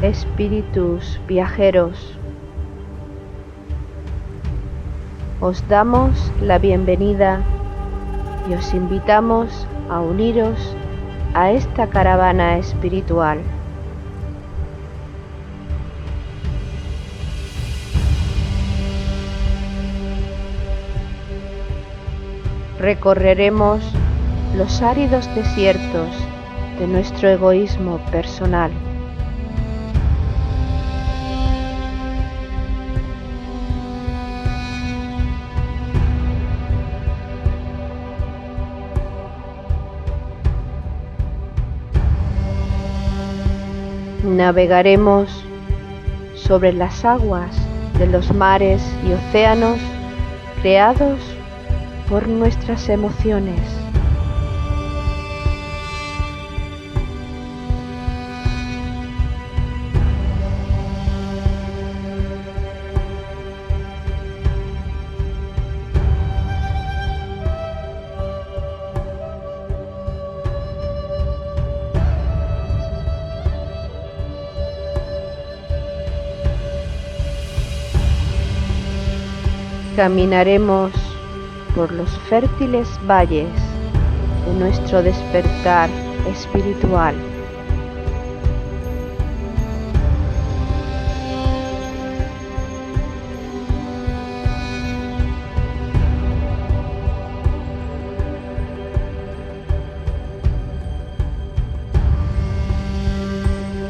Espíritus viajeros, os damos la bienvenida y os invitamos a uniros a esta caravana espiritual. Recorreremos los áridos desiertos de nuestro egoísmo personal. Navegaremos sobre las aguas de los mares y océanos creados por nuestras emociones. Caminaremos por los fértiles valles de nuestro despertar espiritual.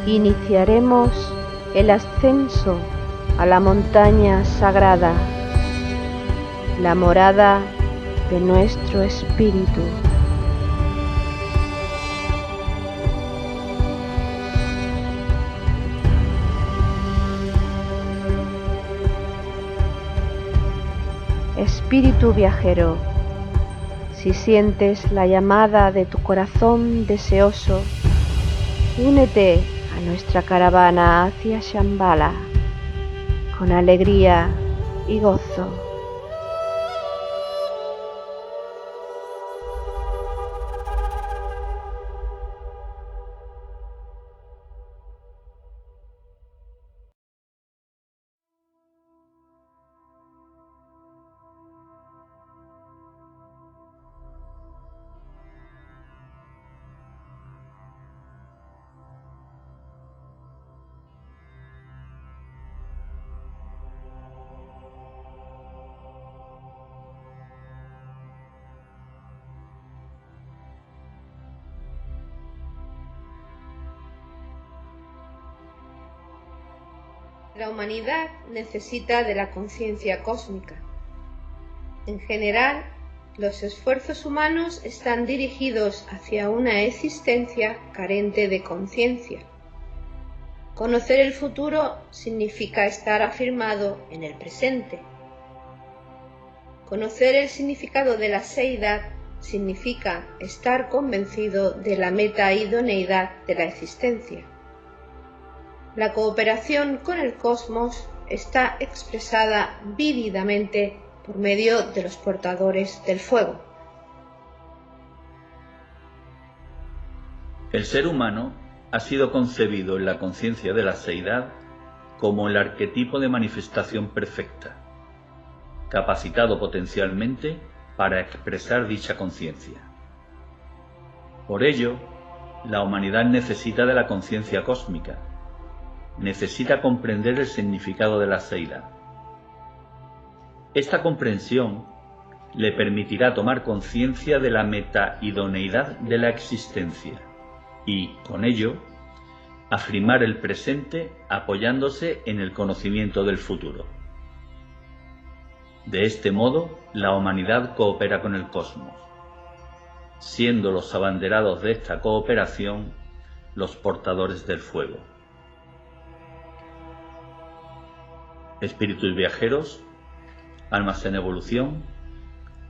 Iniciaremos el ascenso a la montaña sagrada, la morada de nuestro espíritu. Espíritu viajero, si sientes la llamada de tu corazón deseoso, únete a nuestra caravana hacia Shambhala con alegría y gozo. La humanidad necesita de la conciencia cósmica. En general, los esfuerzos humanos están dirigidos hacia una existencia carente de conciencia. Conocer el futuro significa estar afirmado en el presente. Conocer el significado de la seidad significa estar convencido de la meta-idoneidad de la existencia. La cooperación con el cosmos está expresada vívidamente por medio de los portadores del fuego. El ser humano ha sido concebido en la conciencia de la seidad como el arquetipo de manifestación perfecta, capacitado potencialmente para expresar dicha conciencia. Por ello, la humanidad necesita de la conciencia cósmica, necesita comprender el significado de la seidad. Esta comprensión le permitirá tomar conciencia de la meta-idoneidad de la existencia y, con ello, afirmar el presente apoyándose en el conocimiento del futuro. De este modo, la humanidad coopera con el cosmos, siendo los abanderados de esta cooperación los portadores del fuego. Espíritus viajeros, almas en evolución,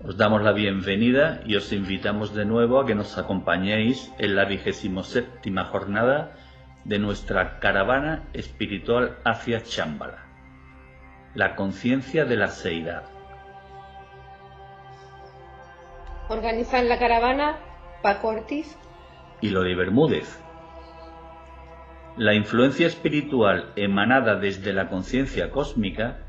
os damos la bienvenida y os invitamos de nuevo a que nos acompañéis en la 27ª jornada de nuestra caravana espiritual hacia Shambhala, la conciencia de la seidad. Organizan la caravana Paco Ortiz y Lori Bermúdez. La influencia espiritual emanada desde la conciencia cósmica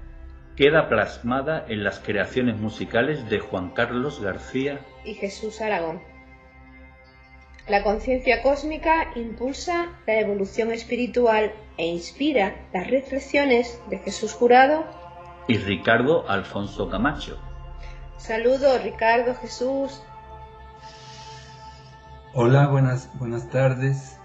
queda plasmada en las creaciones musicales de Juan Carlos García y Jesús Aragón. La conciencia cósmica impulsa la evolución espiritual e inspira las reflexiones de Jesús Jurado y Ricardo Alfonso Camacho. Saludos, Ricardo, Jesús. Hola, buenas tardes.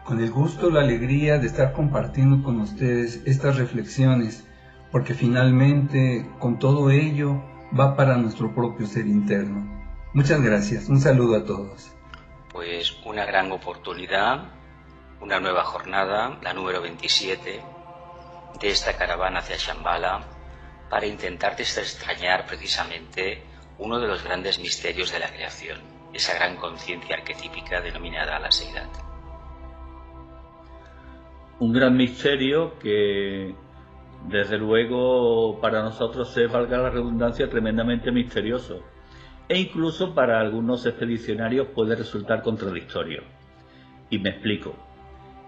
Con el gusto, la alegría de estar compartiendo con ustedes estas reflexiones, porque finalmente con todo ello va para nuestro propio ser interno. Muchas gracias, un saludo a todos. Pues una gran oportunidad, una nueva jornada, la número 27 de esta caravana hacia Shambhala, para intentar desentrañar precisamente uno de los grandes misterios de la creación, esa gran conciencia arquetípica denominada la Seidad. Un gran misterio que, desde luego, para nosotros es, valga la redundancia, tremendamente misterioso, e incluso para algunos expedicionarios puede resultar contradictorio. Y me explico.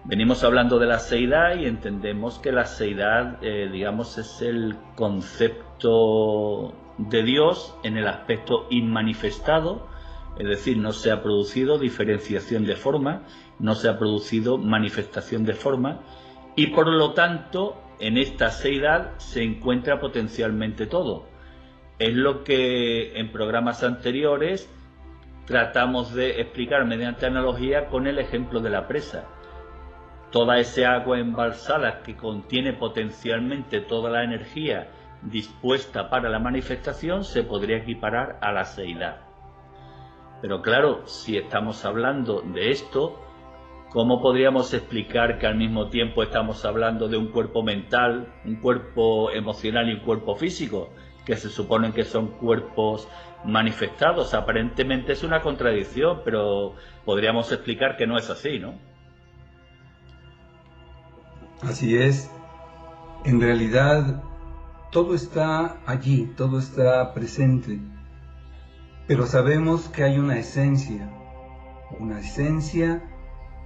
Venimos hablando de la Seidad y entendemos que la Seidad, es el concepto de Dios en el aspecto inmanifestado, es decir, no se ha producido diferenciación de forma, no se ha producido manifestación de forma, y por lo tanto en esta Seidad se encuentra potencialmente todo. Es lo que en programas anteriores tratamos de explicar mediante analogía con el ejemplo de la presa. Toda esa agua embalsada que contiene potencialmente toda la energía dispuesta para la manifestación se podría equiparar a la Seidad. Pero claro, si estamos hablando de esto, ¿cómo podríamos explicar que al mismo tiempo estamos hablando de un cuerpo mental, un cuerpo emocional y un cuerpo físico, que se suponen que son cuerpos manifestados? Aparentemente es una contradicción, pero podríamos explicar que no es así, ¿no? Así es. En realidad, todo está allí, todo está presente. Pero sabemos que hay una esencia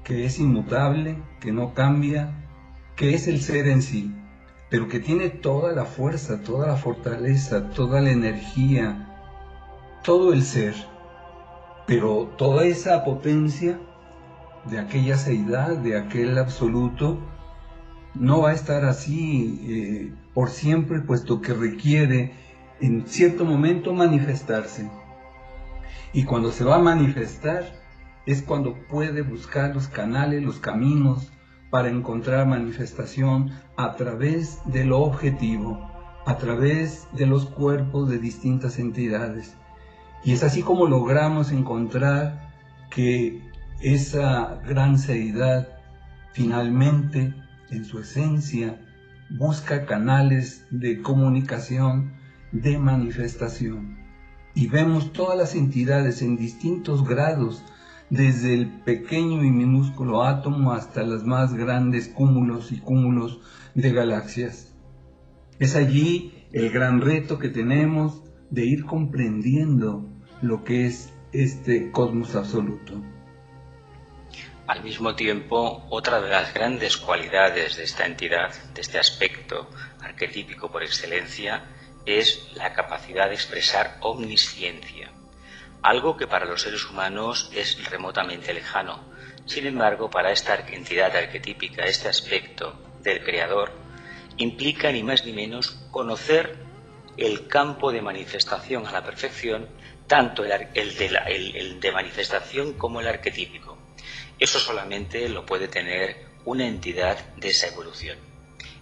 que es inmutable, que no cambia, que es el ser en sí, pero que tiene toda la fuerza, toda la fortaleza, toda la energía, todo el ser. Pero toda esa potencia de aquella seidad, de aquel absoluto, no va a estar así por siempre, puesto que requiere en cierto momento manifestarse. Y cuando se va a manifestar es cuando puede buscar los canales, los caminos para encontrar manifestación a través de lo objetivo, a través de los cuerpos de distintas entidades. Y es así como logramos encontrar que esa gran seidad finalmente, en su esencia, busca canales de comunicación, de manifestación. Y vemos todas las entidades en distintos grados, desde el pequeño y minúsculo átomo hasta los más grandes cúmulos y cúmulos de galaxias. Es allí el gran reto que tenemos de ir comprendiendo lo que es este cosmos absoluto. Al mismo tiempo, otra de las grandes cualidades de esta entidad, de este aspecto arquetípico por excelencia, es la capacidad de expresar omnisciencia, algo que para los seres humanos es remotamente lejano. Sin embargo, para esta entidad arquetípica, este aspecto del Creador implica ni más ni menos conocer el campo de manifestación a la perfección, tanto el de manifestación como el arquetípico. Eso solamente lo puede tener una entidad de esa evolución.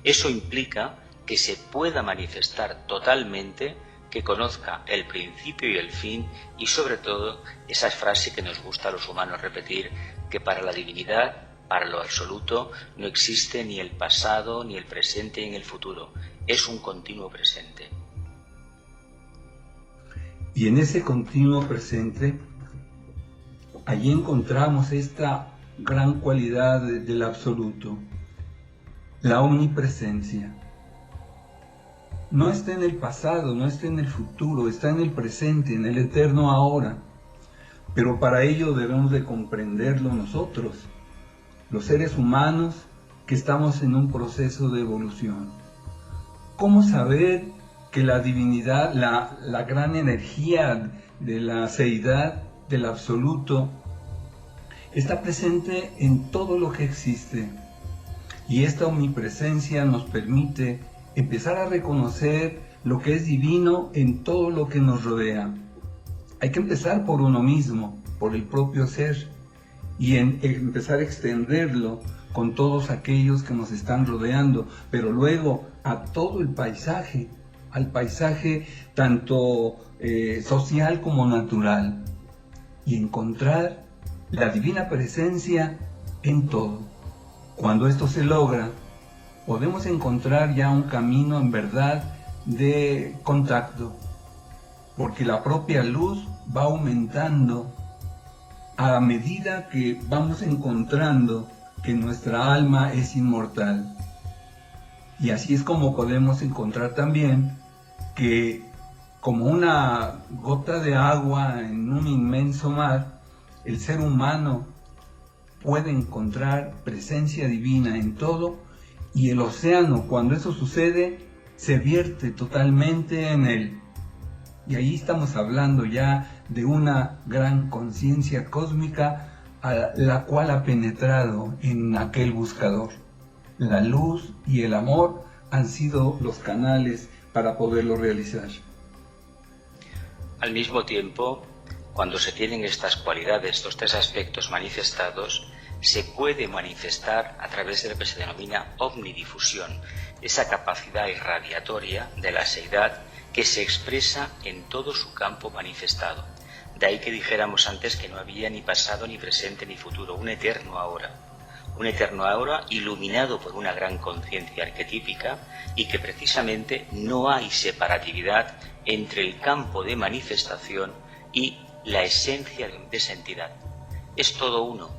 Eso implica que se pueda manifestar totalmente, que conozca el principio y el fin, y sobre todo esa frase que nos gusta a los humanos repetir, que para la divinidad, para lo absoluto, no existe ni el pasado, ni el presente, ni el futuro. Es un continuo presente. Y en ese continuo presente, allí encontramos esta gran cualidad del absoluto, la omnipresencia. No está en el pasado, no está en el futuro, está en el presente, en el eterno ahora. Pero para ello debemos de comprenderlo nosotros. los seres humanos que estamos en un proceso de evolución. ¿Cómo saber que la divinidad, la gran energía de la seidad, del absoluto, está presente en todo lo que existe? Y esta omnipresencia nos permite empezar a reconocer lo que es divino en todo lo que nos rodea. Hay que empezar por uno mismo, por el propio ser, y empezar a extenderlo con todos aquellos que nos están rodeando, pero luego a todo el paisaje, al paisaje tanto social como natural, y encontrar la divina presencia en todo. Cuando esto se logra, podemos encontrar ya un camino en verdad de contacto, porque la propia luz va aumentando a medida que vamos encontrando que nuestra alma es inmortal. Y así es como podemos encontrar también que, como una gota de agua en un inmenso mar, el ser humano puede encontrar presencia divina en todo, y el océano, cuando eso sucede, se vierte totalmente en él. Y ahí estamos hablando ya de una gran conciencia cósmica a la cual ha penetrado en aquel buscador. La luz y el amor han sido los canales para poderlo realizar. Al mismo tiempo, cuando se tienen estas cualidades, estos tres aspectos manifestados, se puede manifestar a través de lo que se denomina omnidifusión, esa capacidad irradiatoria de la seidad que se expresa en todo su campo manifestado. De ahí que dijéramos antes que no había ni pasado, ni presente, ni futuro, un eterno ahora iluminado por una gran conciencia arquetípica, y que precisamente no hay separatividad entre el campo de manifestación y la esencia de esa entidad. Es todo uno.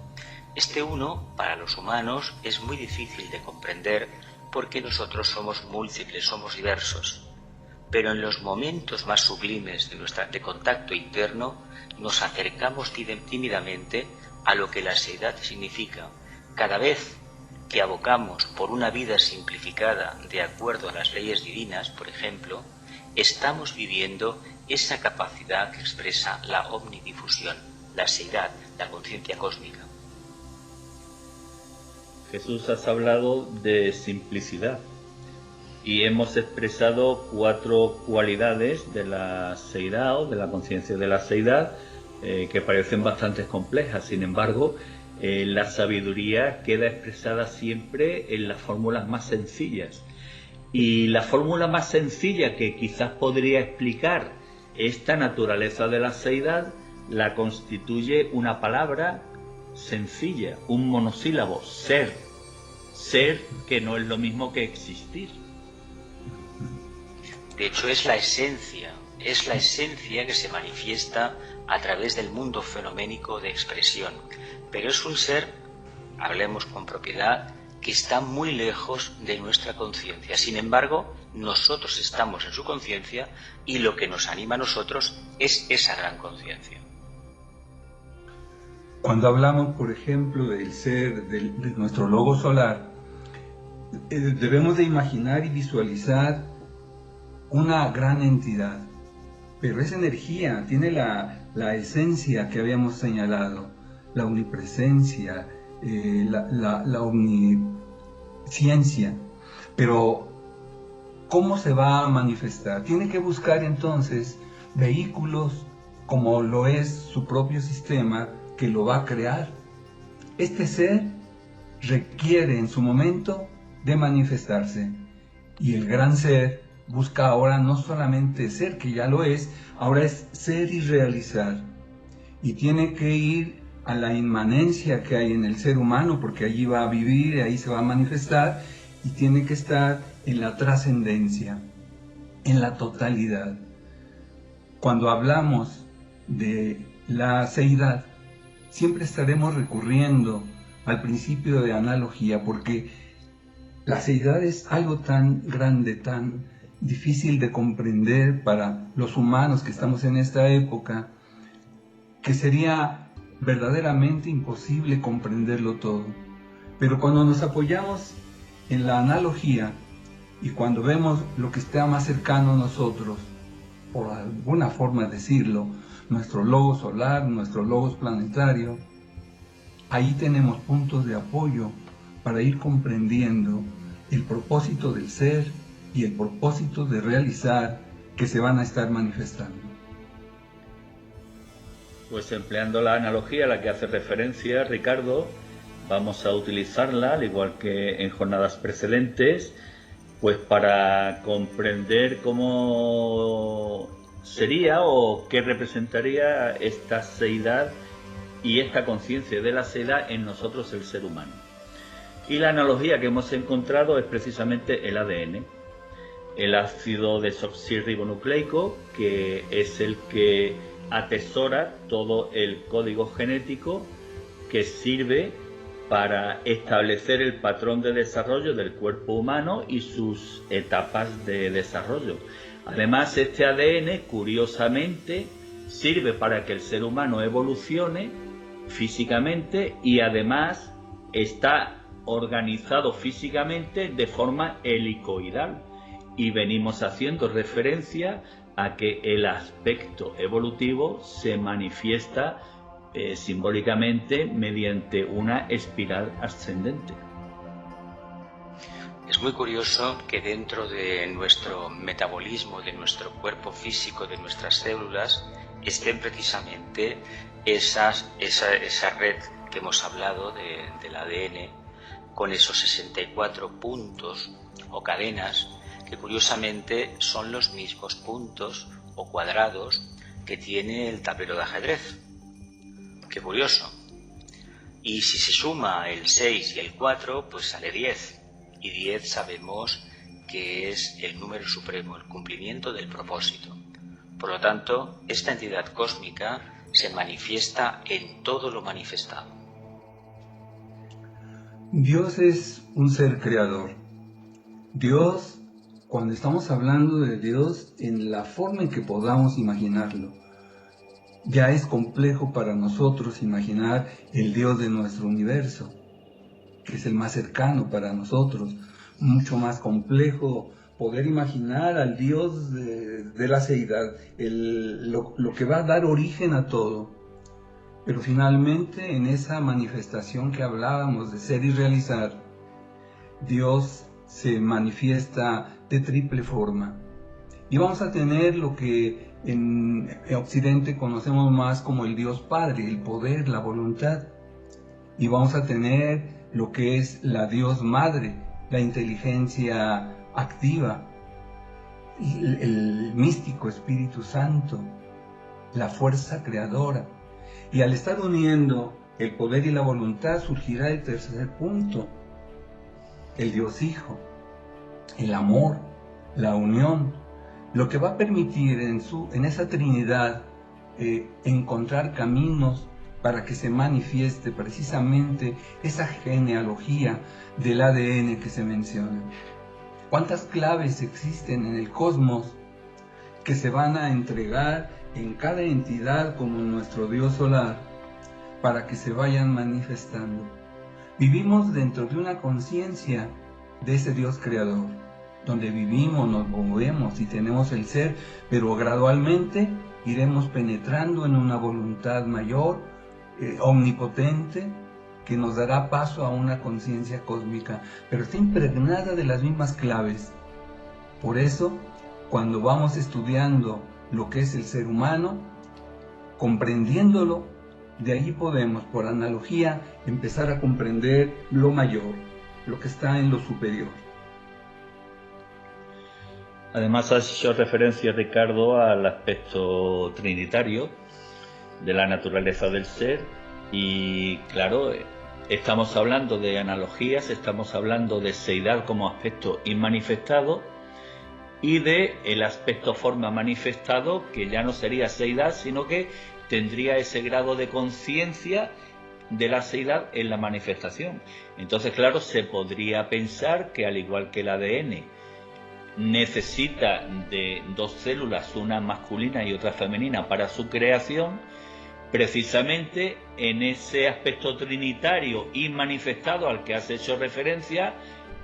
Este uno, para los humanos, es muy difícil de comprender porque nosotros somos múltiples, somos diversos. Pero en los momentos más sublimes de contacto interno, nos acercamos tímidamente a lo que la seidad significa. Cada vez que abocamos por una vida simplificada de acuerdo a las leyes divinas, por ejemplo, estamos viviendo esa capacidad que expresa la omnidifusión, la seidad, la conciencia cósmica. Jesús, has hablado de simplicidad y hemos expresado 4 cualidades de la seidad o de la conciencia de la seidad que parecen bastante complejas. Sin embargo, la sabiduría queda expresada siempre en las fórmulas más sencillas. Y la fórmula más sencilla que quizás podría explicar esta naturaleza de la seidad la constituye una palabra sencilla, un monosílabo: ser. Ser, que no es lo mismo que existir. De hecho, es la esencia que se manifiesta a través del mundo fenoménico de expresión. Pero es un ser, hablemos con propiedad, que está muy lejos de nuestra conciencia. Sin embargo, nosotros estamos en su conciencia, y lo que nos anima a nosotros es esa gran conciencia. Cuando hablamos, por ejemplo, del ser, de nuestro logo solar, debemos de imaginar y visualizar una gran entidad. Pero esa energía tiene la esencia que habíamos señalado, la omnipresencia, la omnisciencia. Pero, ¿cómo se va a manifestar? Tiene que buscar entonces vehículos como lo es su propio sistema, que lo va a crear. Este ser requiere en su momento de manifestarse, y el gran ser busca ahora no solamente ser, que ya lo es, ahora es ser y realizar, y tiene que ir a la inmanencia que hay en el ser humano, porque allí va a vivir, ahí se va a manifestar, y tiene que estar en la trascendencia, en la totalidad. Cuando hablamos de la seidad, siempre estaremos recurriendo al principio de analogía, porque la seidad es algo tan grande, tan difícil de comprender para los humanos que estamos en esta época, que sería verdaderamente imposible comprenderlo todo. Pero cuando nos apoyamos en la analogía y cuando vemos lo que está más cercano a nosotros, por alguna forma decirlo, nuestro logos solar, nuestro logos planetario, ahí tenemos puntos de apoyo para ir comprendiendo el propósito del ser y el propósito de realizar que se van a estar manifestando. Pues empleando la analogía a la que hace referencia Ricardo, vamos a utilizarla, al igual que en jornadas precedentes, pues para comprender cómo sería o qué representaría esta seidad y esta conciencia de la seidad en nosotros, el ser humano. Y la analogía que hemos encontrado es precisamente el ADN, el ácido desoxirribonucleico, que es el que atesora todo el código genético que sirve para establecer el patrón de desarrollo del cuerpo humano y sus etapas de desarrollo. Además, este ADN, curiosamente, sirve para que el ser humano evolucione físicamente y además está organizado físicamente de forma helicoidal. Y venimos haciendo referencia a que el aspecto evolutivo se manifiesta simbólicamente mediante una espiral ascendente. Es muy curioso que dentro de nuestro metabolismo, de nuestro cuerpo físico, de nuestras células, estén precisamente esa red que hemos hablado del ADN, con esos 64 puntos o cadenas que curiosamente son los mismos puntos o cuadrados que tiene el tablero de ajedrez. Qué curioso. Y si se suma el 6 y el 4, pues sale 10. Y 10 sabemos que es el número supremo, el cumplimiento del propósito. Por lo tanto, esta entidad cósmica se manifiesta en todo lo manifestado. Dios es un ser creador. Dios, cuando estamos hablando de Dios, en la forma en que podamos imaginarlo, ya es complejo para nosotros imaginar el Dios de nuestro universo, que es el más cercano para nosotros. Mucho más complejo poder imaginar al Dios de la seidad, lo que va a dar origen a todo. Pero finalmente, en esa manifestación que hablábamos de ser y realizar, Dios se manifiesta de triple forma. Y vamos a tener lo que en Occidente conocemos más como el Dios Padre, el poder, la voluntad. Y vamos a tener lo que es la Dios Madre, la inteligencia activa, el místico Espíritu Santo, la fuerza creadora. Y al estar uniendo el poder y la voluntad surgirá el tercer punto, el Dios Hijo, el amor, la unión, lo que va a permitir en esa Trinidad encontrar caminos para que se manifieste precisamente esa genealogía del ADN que se menciona. ¿Cuántas claves existen en el cosmos que se van a entregar en cada entidad como nuestro Dios solar para que se vayan manifestando? Vivimos dentro de una conciencia de ese Dios creador, donde vivimos, nos movemos y tenemos el ser, pero gradualmente iremos penetrando en una voluntad mayor, omnipotente, que nos dará paso a una conciencia cósmica, pero está impregnada de las mismas claves. Por eso, cuando vamos estudiando lo que es el ser humano, comprendiéndolo, de ahí podemos, por analogía, empezar a comprender lo mayor, lo que está en lo superior. Además, has hecho referencia, Ricardo, al aspecto trinitario de la naturaleza del ser y, claro, estamos hablando de analogías, estamos hablando de seidad como aspecto inmanifestado y de el aspecto forma manifestado, que ya no sería seidad, sino que tendría ese grado de conciencia de la seidad en la manifestación. Entonces, claro, se podría pensar que al igual que el ADN necesita de dos células, una masculina y otra femenina, para su creación, Precisamente en ese aspecto trinitario y manifestado al que has hecho referencia,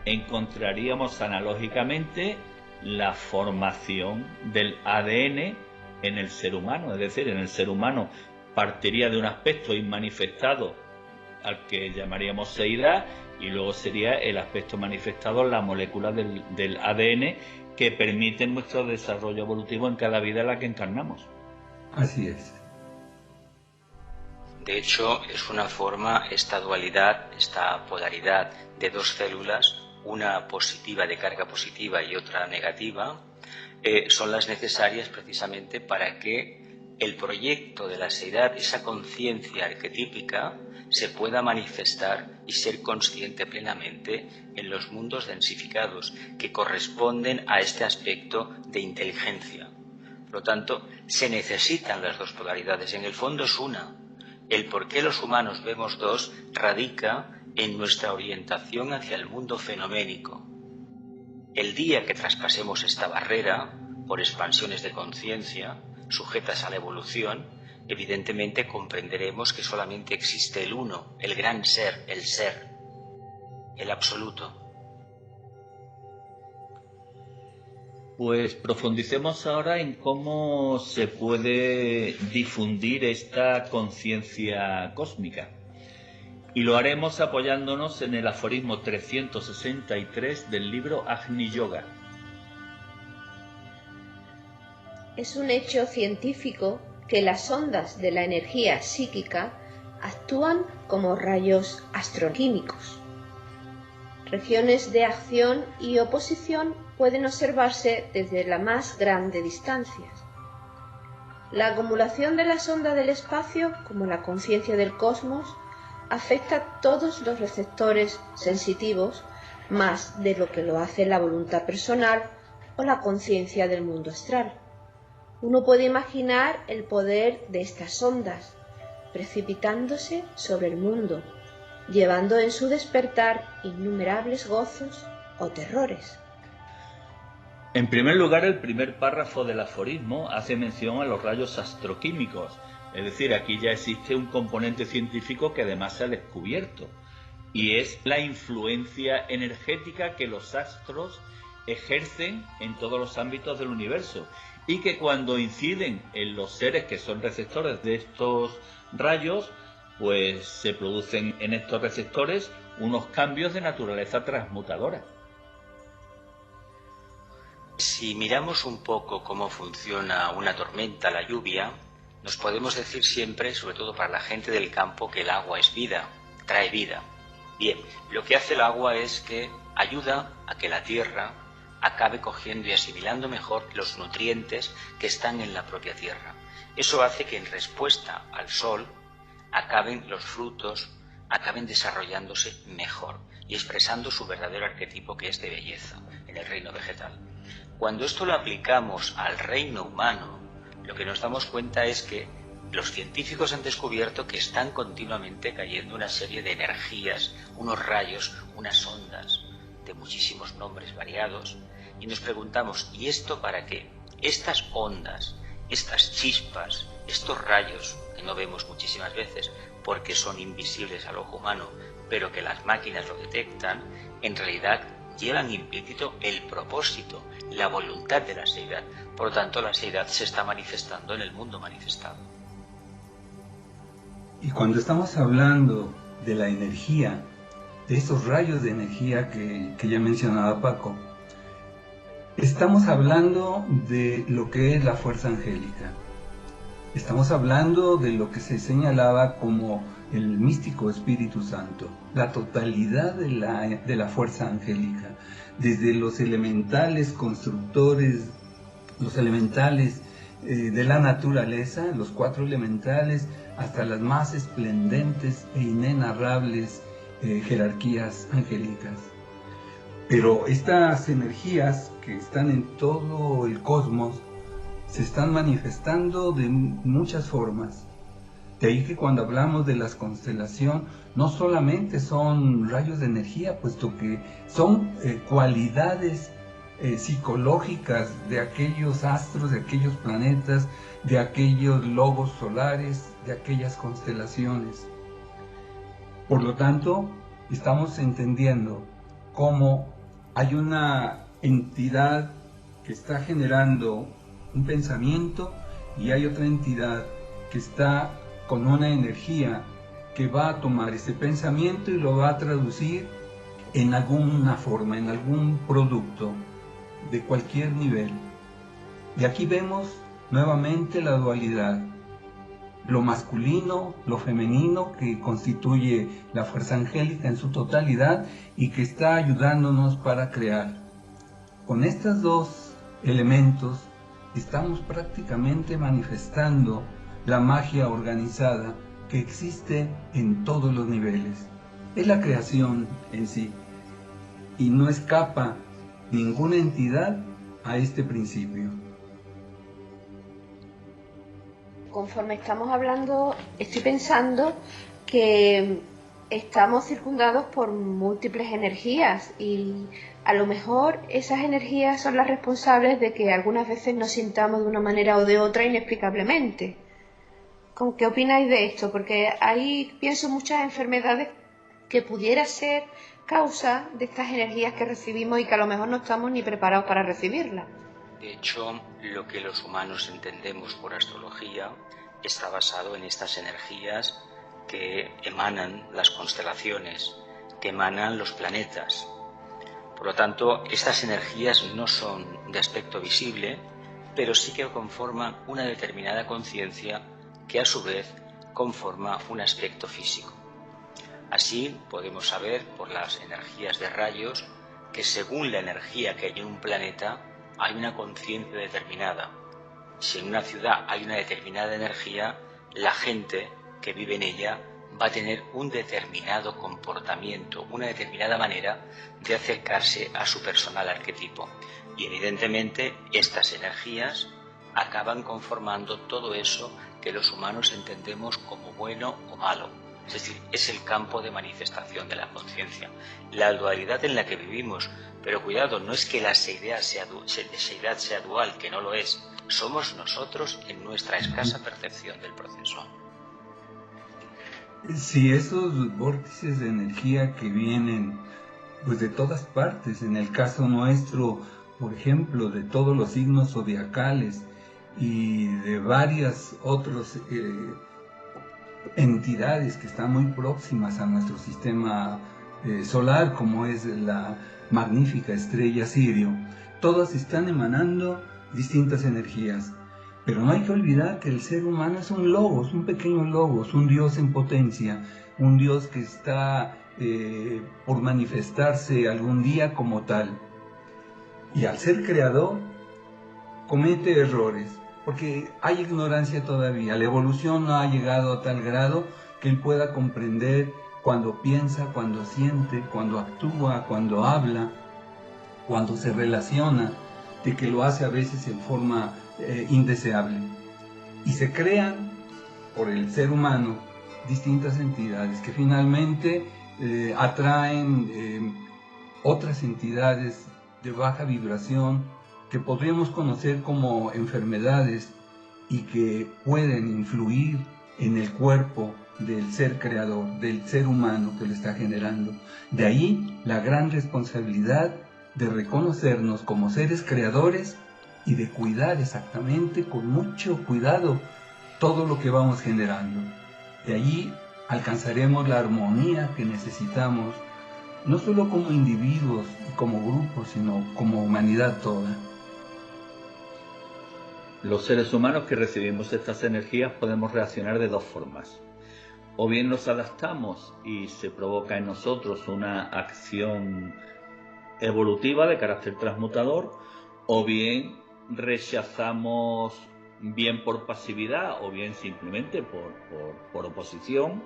encontraríamos analógicamente la formación del ADN en el ser humano, es decir, en el ser humano partiría de un aspecto inmanifestado al que llamaríamos seidad, y luego sería el aspecto manifestado en la molécula del ADN que permite nuestro desarrollo evolutivo en cada vida en la que encarnamos. Así es. De hecho, es una forma, esta dualidad, esta polaridad de dos células, una positiva de carga positiva y otra negativa, son las necesarias precisamente para que el proyecto de la seidad, esa conciencia arquetípica, se pueda manifestar y ser consciente plenamente en los mundos densificados que corresponden a este aspecto de inteligencia. Por lo tanto, se necesitan las dos polaridades. En el fondo es una. El por qué los humanos vemos dos radica en nuestra orientación hacia el mundo fenoménico. El día que traspasemos esta barrera, por expansiones de conciencia, sujetas a la evolución, evidentemente comprenderemos que solamente existe el uno, el gran ser, el absoluto. Pues profundicemos ahora en cómo se puede difundir esta conciencia cósmica. Y lo haremos apoyándonos en el aforismo 363 del libro Agni Yoga. Es un hecho científico que las ondas de la energía psíquica actúan como rayos astroquímicos. Regiones de acción y oposición pueden observarse desde la más grande distancias. La acumulación de las ondas del espacio, como la conciencia del cosmos, afecta a todos los receptores sensitivos más de lo que lo hace la voluntad personal o la conciencia del mundo astral. Uno puede imaginar el poder de estas ondas precipitándose sobre el mundo, llevando en su despertar innumerables gozos o terrores. En primer lugar, el primer párrafo del aforismo hace mención a los rayos astroquímicos, es decir, aquí ya existe un componente científico que además se ha descubierto, y es la influencia energética que los astros ejercen en todos los ámbitos del universo, y que cuando inciden en los seres que son receptores de estos rayos, pues se producen en estos receptores unos cambios de naturaleza transmutadora. Si miramos un poco cómo funciona una tormenta, la lluvia, nos podemos decir siempre, sobre todo para la gente del campo, que el agua es vida, trae vida. Bien, lo que hace el agua es que ayuda a que la tierra acabe cogiendo y asimilando mejor los nutrientes que están en la propia tierra. Eso hace que en respuesta al sol acaben los frutos, acaben desarrollándose mejor y expresando su verdadero arquetipo, que es de belleza en el reino vegetal. Cuando esto lo aplicamos al reino humano, lo que nos damos cuenta es que los científicos han descubierto que están continuamente cayendo una serie de energías, unos rayos, unas ondas de muchísimos nombres variados, y nos preguntamos, ¿y esto para qué? Estas ondas, estas chispas, estos rayos que no vemos muchísimas veces porque son invisibles al ojo humano, pero que las máquinas lo detectan, en realidad llevan implícito el propósito, la voluntad de la seidad. Por lo tanto, la seidad se está manifestando en el mundo manifestado. Y cuando estamos hablando de la energía, de esos rayos de energía que ya mencionaba Paco, estamos hablando de lo que es la fuerza angélica. Estamos hablando de lo que se señalaba como el místico Espíritu Santo, la totalidad de la fuerza angélica, desde los elementales constructores, los elementales de la naturaleza, los 4 elementales, hasta las más esplendentes e inenarrables jerarquías angélicas. Pero estas energías que están en todo el cosmos se están manifestando de muchas formas. De ahí que cuando hablamos de las constelaciones, no solamente son rayos de energía, puesto que son cualidades psicológicas de aquellos astros, de aquellos planetas, de aquellos lobos solares, de aquellas constelaciones. Por lo tanto, estamos entendiendo cómo hay una entidad que está generando un pensamiento y hay otra entidad que está con una energía que va a tomar ese pensamiento y lo va a traducir en alguna forma, en algún producto de cualquier nivel. Y aquí vemos nuevamente la dualidad, lo masculino, lo femenino, que constituye la fuerza angélica en su totalidad y que está ayudándonos para crear. Con estos dos elementos estamos prácticamente manifestando la magia organizada que existe en todos los niveles. Es la creación en sí y no escapa ninguna entidad a este principio. Conforme estamos hablando, estoy pensando que estamos circundados por múltiples energías y a lo mejor esas energías son las responsables de que algunas veces nos sintamos de una manera o de otra inexplicablemente. ¿Qué opináis de esto? Porque ahí pienso muchas enfermedades que pudiera ser causa de estas energías que recibimos y que a lo mejor no estamos ni preparados para recibirlas. De hecho, lo que los humanos entendemos por astrología está basado en estas energías que emanan las constelaciones, que emanan los planetas. Por lo tanto, estas energías no son de aspecto visible, pero sí que conforman una determinada conciencia que a su vez conforma un aspecto físico. Así podemos saber por las energías de rayos que según la energía que hay en un planeta hay una conciencia determinada. Si en una ciudad hay una determinada energía, la gente que vive en ella va a tener un determinado comportamiento, una determinada manera de acercarse a su personal arquetipo. Y evidentemente estas energías acaban conformando todo eso que los humanos entendemos como bueno o malo. Es decir, es el campo de manifestación de la conciencia, la dualidad en la que vivimos. Pero cuidado, no es que la seidad sea dual, que no lo es. Somos nosotros en nuestra escasa percepción del proceso. Si esos vórtices de energía que vienen pues de todas partes, en el caso nuestro, por ejemplo, de todos los signos zodiacales y de varias otras entidades que están muy próximas a nuestro sistema solar, como es la magnífica estrella Sirio, todas están emanando distintas energías. Pero no hay que olvidar que el ser humano es un logos, un pequeño logos, un Dios en potencia, un Dios que está por manifestarse algún día como tal. Y al ser creador, comete errores, porque hay ignorancia todavía. La evolución no ha llegado a tal grado que él pueda comprender cuando piensa, cuando siente, cuando actúa, cuando habla, cuando se relaciona, de que lo hace a veces en forma indeseable. Y se crean por el ser humano distintas entidades que finalmente atraen otras entidades de baja vibración que podríamos conocer como enfermedades y que pueden influir en el cuerpo del ser creador, del ser humano que lo está generando. De ahí la gran responsabilidad de reconocernos como seres creadores y de cuidar exactamente, con mucho cuidado, todo lo que vamos generando. De allí alcanzaremos la armonía que necesitamos, no solo como individuos y como grupos, sino como humanidad toda. Los seres humanos que recibimos estas energías podemos reaccionar de dos formas. O bien nos adaptamos y se provoca en nosotros una acción evolutiva de carácter transmutador, o bien rechazamos, bien por pasividad o bien simplemente por oposición,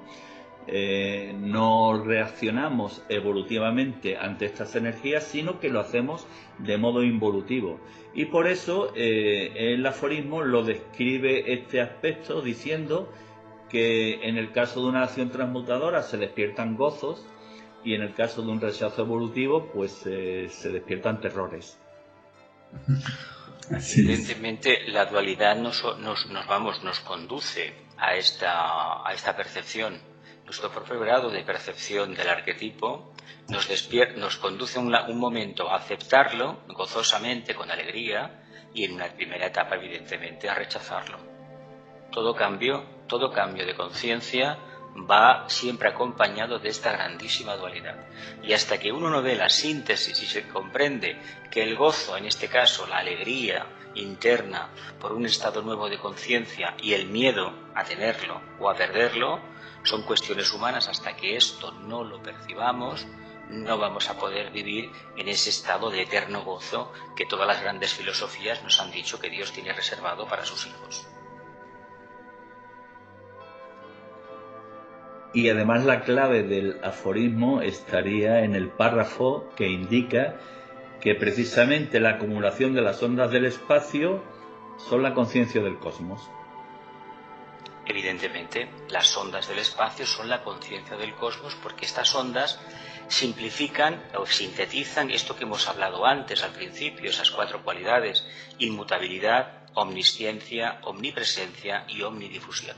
no reaccionamos evolutivamente ante estas energías, sino que lo hacemos de modo involutivo. Y por eso el aforismo lo describe este aspecto diciendo que en el caso de una acción transmutadora se despiertan gozos y en el caso de un rechazo evolutivo pues se despiertan terrores. Evidentemente, la dualidad nos conduce a esta percepción. Nuestro propio grado de percepción del arquetipo nos conduce un momento a aceptarlo gozosamente, con alegría, y en una primera etapa, evidentemente, a rechazarlo. Todo cambio de conciencia va siempre acompañado de esta grandísima dualidad. Y hasta que uno no ve la síntesis y se comprende que el gozo, en este caso la alegría interna por un estado nuevo de conciencia, y el miedo a tenerlo o a perderlo, son cuestiones humanas, hasta que esto no lo percibamos, no vamos a poder vivir en ese estado de eterno gozo que todas las grandes filosofías nos han dicho que Dios tiene reservado para sus hijos. Y además la clave del aforismo estaría en el párrafo que indica que precisamente la acumulación de las ondas del espacio son la conciencia del cosmos. Evidentemente, las ondas del espacio son la conciencia del cosmos, porque estas ondas simplifican o sintetizan esto que hemos hablado antes, al principio, esas 4 cualidades: inmutabilidad, omnisciencia, omnipresencia y omnidifusión.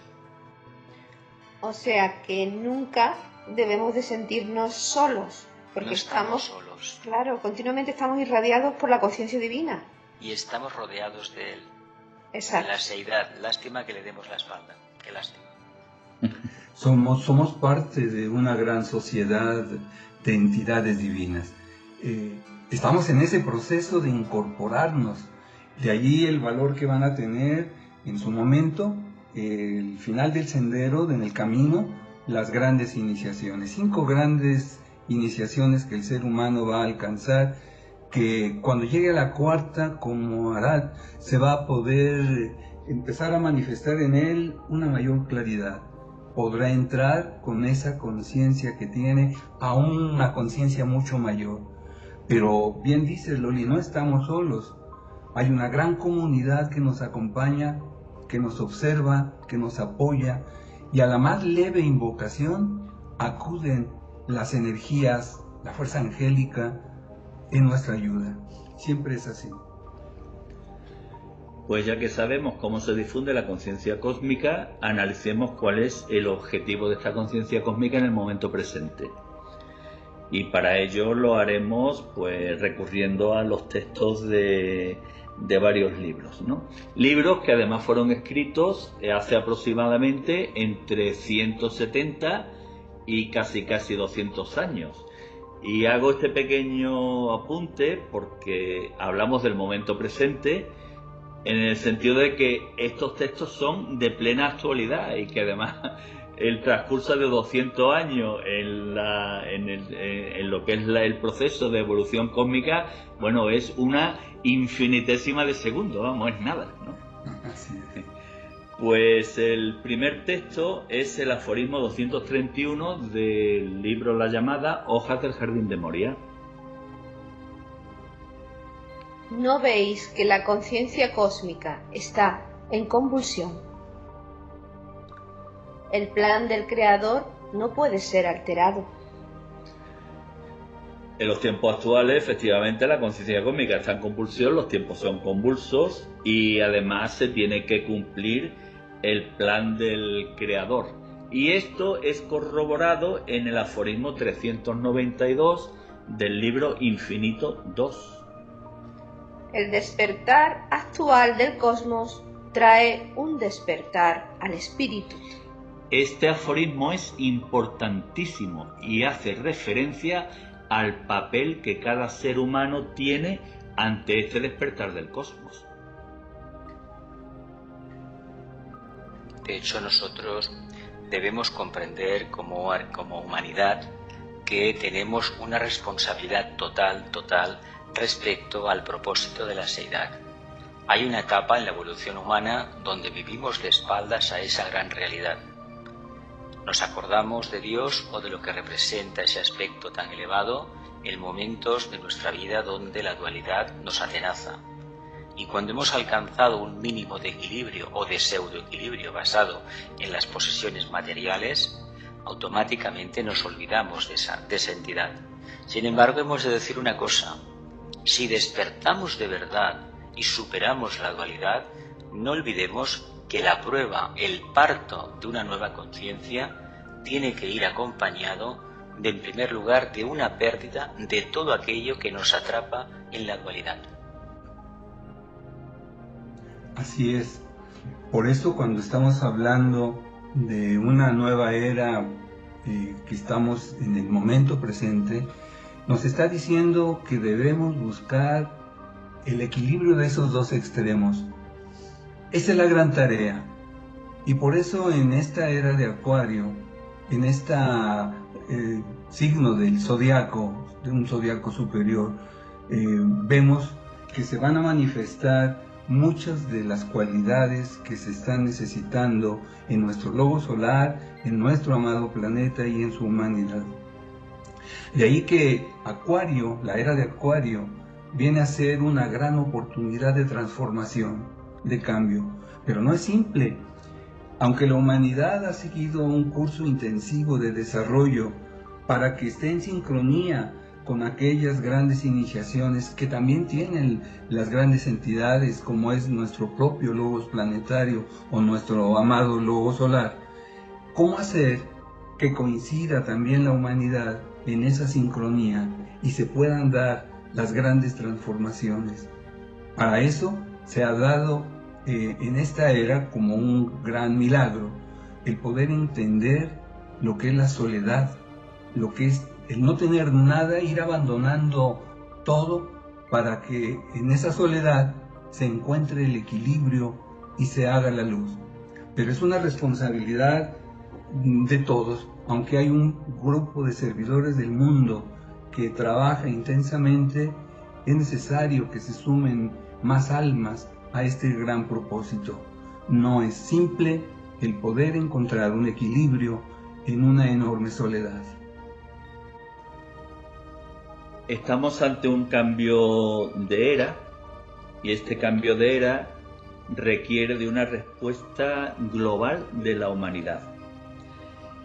O sea que nunca debemos de sentirnos solos, porque no estamos solos. Claro, continuamente estamos irradiados por la conciencia divina. Y estamos rodeados de él. Exacto. En la seidad. Lástima que le demos la espalda. Qué lástima. Somos parte de una gran sociedad de entidades divinas. Estamos en ese proceso de incorporarnos. De allí el valor que van a tener en su momento, el final del sendero, en el camino, las grandes iniciaciones. 5 grandes iniciaciones que el ser humano va a alcanzar, que cuando llegue a la 4ª, como Arad, se va a poder empezar a manifestar en él una mayor claridad. Podrá entrar con esa conciencia que tiene a una conciencia mucho mayor. Pero bien dice Loli, no estamos solos. Hay una gran comunidad que nos acompaña, que nos observa, que nos apoya, y a la más leve invocación acuden las energías, la fuerza angélica en nuestra ayuda. Siempre es así. Pues ya que sabemos cómo se difunde la conciencia cósmica, analicemos cuál es el objetivo de esta conciencia cósmica en el momento presente. Y para ello lo haremos pues recurriendo a los textos de varios libros, ¿no? Libros que además fueron escritos hace aproximadamente entre 170 y casi 200 años. Y hago este pequeño apunte porque hablamos del momento presente, en el sentido de que estos textos son de plena actualidad y que además el transcurso de 200 años en lo que es el proceso de evolución cósmica, bueno, es una infinitésima de segundo, vamos, es nada, ¿no? Así es. Pues el primer texto es el aforismo 231 del libro La Llamada, Hojas del Jardín de Moria. ¿No veis que la conciencia cósmica está en convulsión? El plan del Creador no puede ser alterado. En los tiempos actuales, efectivamente, la conciencia cósmica está en convulsión, los tiempos son convulsos y además se tiene que cumplir el plan del Creador. Y esto es corroborado en el aforismo 392 del libro Infinito 2. El despertar actual del cosmos trae un despertar al espíritu. Este aforismo es importantísimo y hace referencia al papel que cada ser humano tiene ante este despertar del cosmos. De hecho, nosotros debemos comprender como humanidad que tenemos una responsabilidad total respecto al propósito de la seidad. Hay una etapa en la evolución humana donde vivimos de espaldas a esa gran realidad. Nos acordamos de Dios o de lo que representa ese aspecto tan elevado en momentos de nuestra vida donde la dualidad nos atenaza. Y cuando hemos alcanzado un mínimo de equilibrio o de pseudoequilibrio basado en las posesiones materiales, automáticamente nos olvidamos de esa entidad. Sin embargo, hemos de decir una cosa: Si despertamos de verdad y superamos la dualidad, no olvidemos que la prueba, el parto de una nueva conciencia, tiene que ir acompañado en primer lugar de una pérdida de todo aquello que nos atrapa en la dualidad. Así es. Por eso cuando estamos hablando de una nueva era, que estamos en el momento presente, nos está diciendo que debemos buscar el equilibrio de esos dos extremos. Esa es la gran tarea. Y por eso en esta era de Acuario, en esta signo del zodiaco, de un zodiaco superior, vemos que se van a manifestar muchas de las cualidades que se están necesitando en nuestro globo solar, en nuestro amado planeta y en su humanidad. De ahí que Acuario, la era de Acuario, viene a ser una gran oportunidad de transformación, de cambio. Pero no es simple. Aunque la humanidad ha seguido un curso intensivo de desarrollo para que esté en sincronía con aquellas grandes iniciaciones que también tienen las grandes entidades, como es nuestro propio logos planetario o nuestro amado logo solar, ¿cómo hacer que coincida también la humanidad en esa sincronía y se puedan dar las grandes transformaciones? Para eso se ha dado en esta era como un gran milagro el poder entender lo que es la soledad, lo que es el no tener nada, ir abandonando todo para que en esa soledad se encuentre el equilibrio y se haga la luz. Pero es una responsabilidad de todos, aunque hay un grupo de servidores del mundo que trabaja intensamente, es necesario que se sumen más almas a este gran propósito. No es simple el poder encontrar un equilibrio en una enorme soledad. Estamos ante un cambio de era, y este cambio de era requiere de una respuesta global de la humanidad.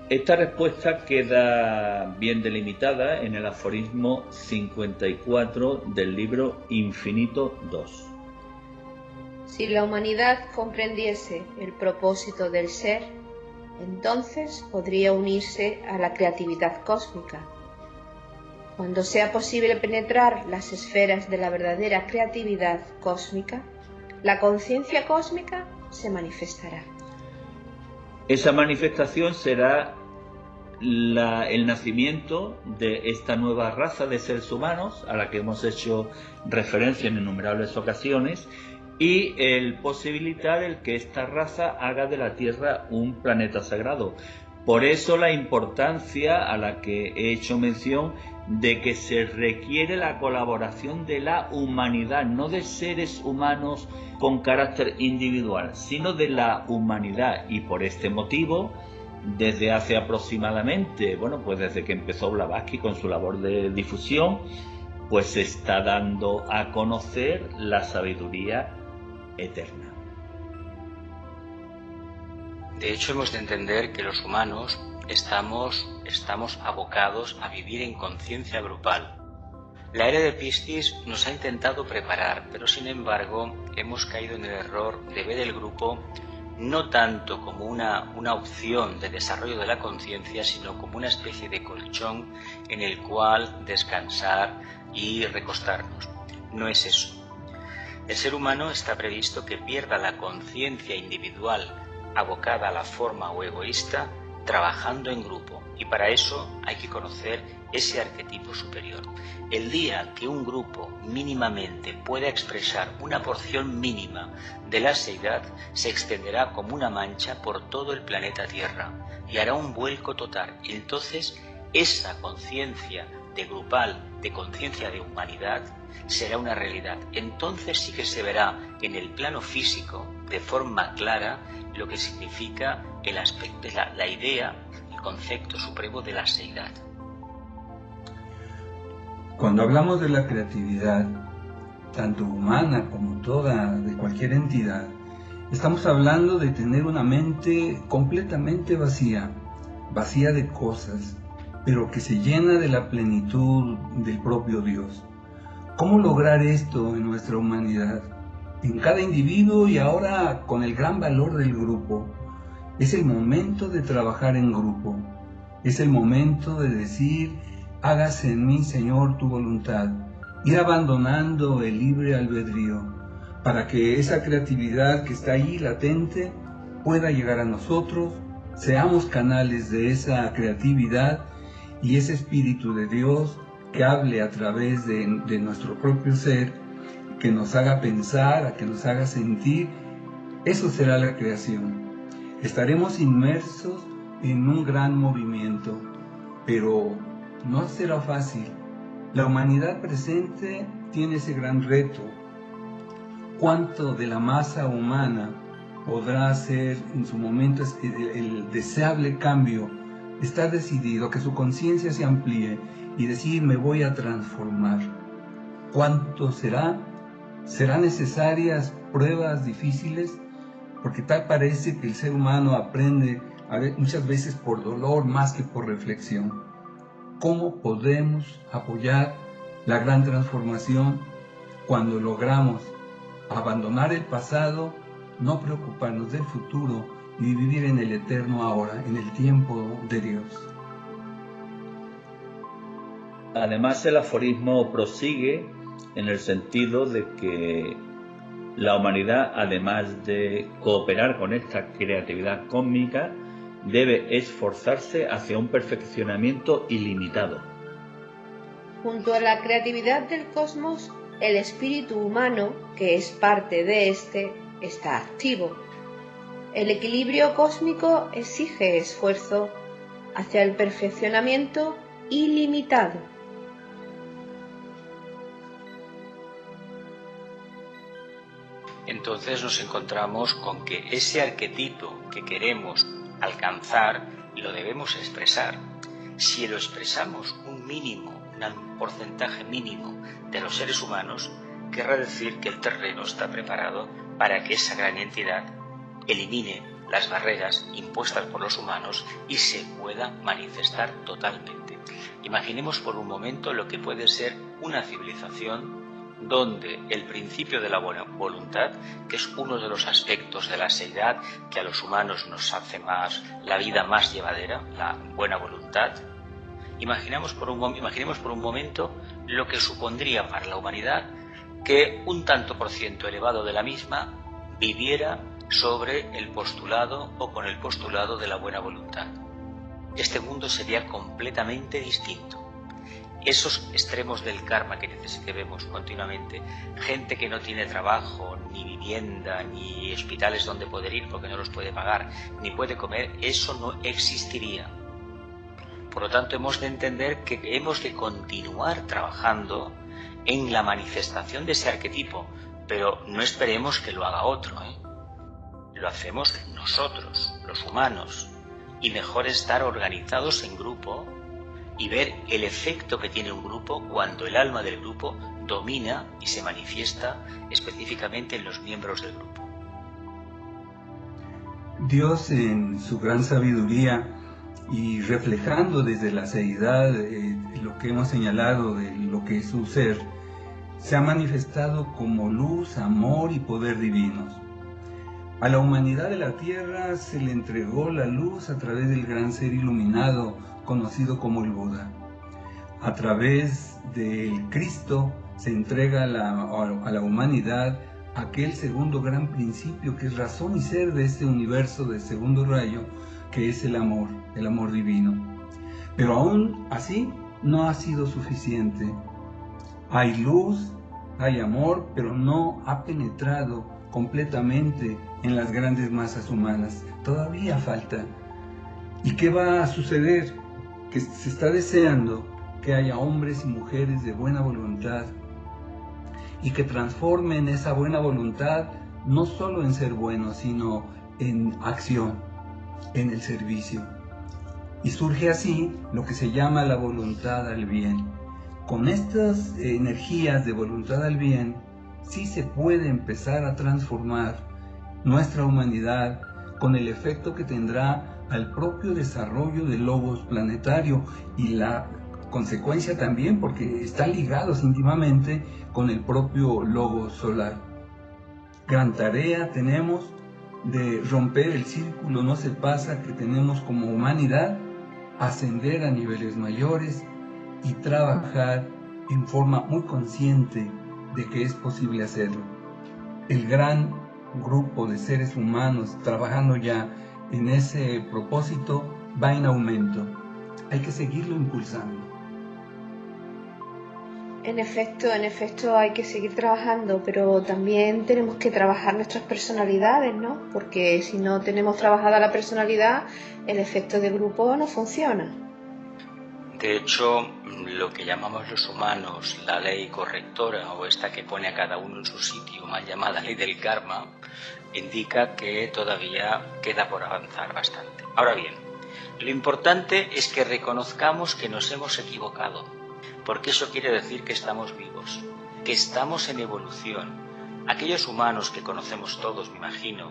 Esta respuesta queda bien delimitada en el aforismo 54 del libro Infinito 2. Si la humanidad comprendiese el propósito del ser, entonces podría unirse a la creatividad cósmica. Cuando sea posible penetrar las esferas de la verdadera creatividad cósmica, la conciencia cósmica se manifestará. Esa manifestación será el nacimiento de esta nueva raza de seres humanos a la que hemos hecho referencia en innumerables ocasiones, y el posibilitar el que esta raza haga de la Tierra un planeta sagrado. Por eso la importancia a la que he hecho mención de que se requiere la colaboración de la humanidad, no de seres humanos con carácter individual, sino de la humanidad. Y por este motivo, desde hace aproximadamente, pues desde que empezó Blavatsky con su labor de difusión, pues se está dando a conocer la sabiduría eterna. De hecho, hemos de entender que los humanos estamos abocados a vivir en conciencia grupal. La era de Piscis nos ha intentado preparar, pero sin embargo hemos caído en el error de ver el grupo no tanto como una opción de desarrollo de la conciencia, sino como una especie de colchón en el cual descansar y recostarnos. No es eso. El ser humano está previsto que pierda la conciencia individual abocada a la forma o egoísta, trabajando en grupo, y para eso hay que conocer ese arquetipo superior. El día que un grupo mínimamente pueda expresar una porción mínima de la seidad, se extenderá como una mancha por todo el planeta Tierra y hará un vuelco total. Entonces esa conciencia de grupal, de conciencia de humanidad, será una realidad. Entonces sí que se verá en el plano físico de forma clara lo que significa el aspecto, la idea, el concepto supremo de la seidad. Cuando hablamos de la creatividad, tanto humana como toda de cualquier entidad, estamos hablando de tener una mente completamente vacía de cosas, pero que se llena de la plenitud del propio Dios. ¿Cómo lograr esto en nuestra humanidad? En cada individuo y ahora con el gran valor del grupo. Es el momento de trabajar en grupo. Es el momento de decir, hágase en mí, Señor, tu voluntad. Ir abandonando el libre albedrío para que esa creatividad que está ahí latente pueda llegar a nosotros, seamos canales de esa creatividad y ese Espíritu de Dios que hable a través de nuestro propio ser, que nos haga pensar, que nos haga sentir. Eso será la creación. Estaremos inmersos en un gran movimiento, pero no será fácil. La humanidad presente tiene ese gran reto. ¿Cuánto de la masa humana podrá hacer en su momento el deseable cambio? Está decidido que su conciencia se amplíe y decir, me voy a transformar. ¿Cuánto será? ¿Serán necesarias pruebas difíciles? Porque tal parece que el ser humano aprende muchas veces por dolor más que por reflexión. ¿Cómo podemos apoyar la gran transformación cuando logramos abandonar el pasado, no preocuparnos del futuro y vivir en el eterno ahora, en el tiempo de Dios? Además, el aforismo prosigue en el sentido de que la humanidad, además de cooperar con esta creatividad cósmica, debe esforzarse hacia un perfeccionamiento ilimitado. Junto a la creatividad del cosmos, el espíritu humano, que es parte de este, está activo. El equilibrio cósmico exige esfuerzo hacia el perfeccionamiento ilimitado. Entonces nos encontramos con que ese arquetipo que queremos alcanzar lo debemos expresar. Si lo expresamos un porcentaje mínimo de los seres humanos, querrá decir que el terreno está preparado para que esa gran entidad elimine las barreras impuestas por los humanos y se pueda manifestar totalmente. Imaginemos por un momento lo que puede ser una civilización donde el principio de la buena voluntad, que es uno de los aspectos de la seidad que a los humanos nos hace la vida más llevadera, la buena voluntad, imaginemos por un momento lo que supondría para la humanidad que un tanto por ciento elevado de la misma viviera sobre el postulado o con el postulado de la buena voluntad. Este mundo sería completamente distinto. Esos extremos del karma que vemos continuamente, gente que no tiene trabajo, ni vivienda, ni hospitales donde poder ir porque no los puede pagar, ni puede comer, eso no existiría. Por lo tanto, hemos de entender que hemos de continuar trabajando en la manifestación de ese arquetipo, pero no esperemos que lo haga otro, Lo hacemos nosotros, los humanos, y mejor estar organizados en grupo y ver el efecto que tiene un grupo cuando el alma del grupo domina y se manifiesta específicamente en los miembros del grupo. Dios, en su gran sabiduría y reflejando desde la seidad lo que hemos señalado de lo que es su ser, se ha manifestado como luz, amor y poder divinos. A la humanidad de la tierra se le entregó la luz a través del gran ser iluminado conocido como el Buda. A través del Cristo se entrega a la humanidad aquel segundo gran principio que es razón y ser de este universo de segundo rayo, que es el amor divino. Pero aún así no ha sido suficiente. Hay luz, hay amor, pero no ha penetrado completamente en las grandes masas humanas. Todavía falta. ¿Y qué va a suceder? Que se está deseando que haya hombres y mujeres de buena voluntad y que transformen esa buena voluntad no solo en ser buenos, sino en acción, en el servicio. Y surge así lo que se llama la voluntad al bien. Con estas energías de voluntad al bien, sí se puede empezar a transformar nuestra humanidad con el efecto que tendrá al propio desarrollo del logos planetario y la consecuencia también porque están ligados íntimamente con el propio logos solar. Gran tarea tenemos de romper el círculo, no se pasa, que tenemos como humanidad, ascender a niveles mayores y trabajar en forma muy consciente de que es posible hacerlo. El gran grupo de seres humanos trabajando ya en ese propósito va en aumento. Hay que seguirlo impulsando. En efecto hay que seguir trabajando, pero también tenemos que trabajar nuestras personalidades, ¿no? Porque si no tenemos trabajada la personalidad, el efecto de grupo no funciona. De hecho, lo que llamamos los humanos la ley correctora, o esta que pone a cada uno en su sitio, mal llamada ley del karma, indica que todavía queda por avanzar bastante. Ahora bien, lo importante es que reconozcamos que nos hemos equivocado, porque eso quiere decir que estamos vivos, que estamos en evolución. Aquellos humanos que conocemos todos, me imagino,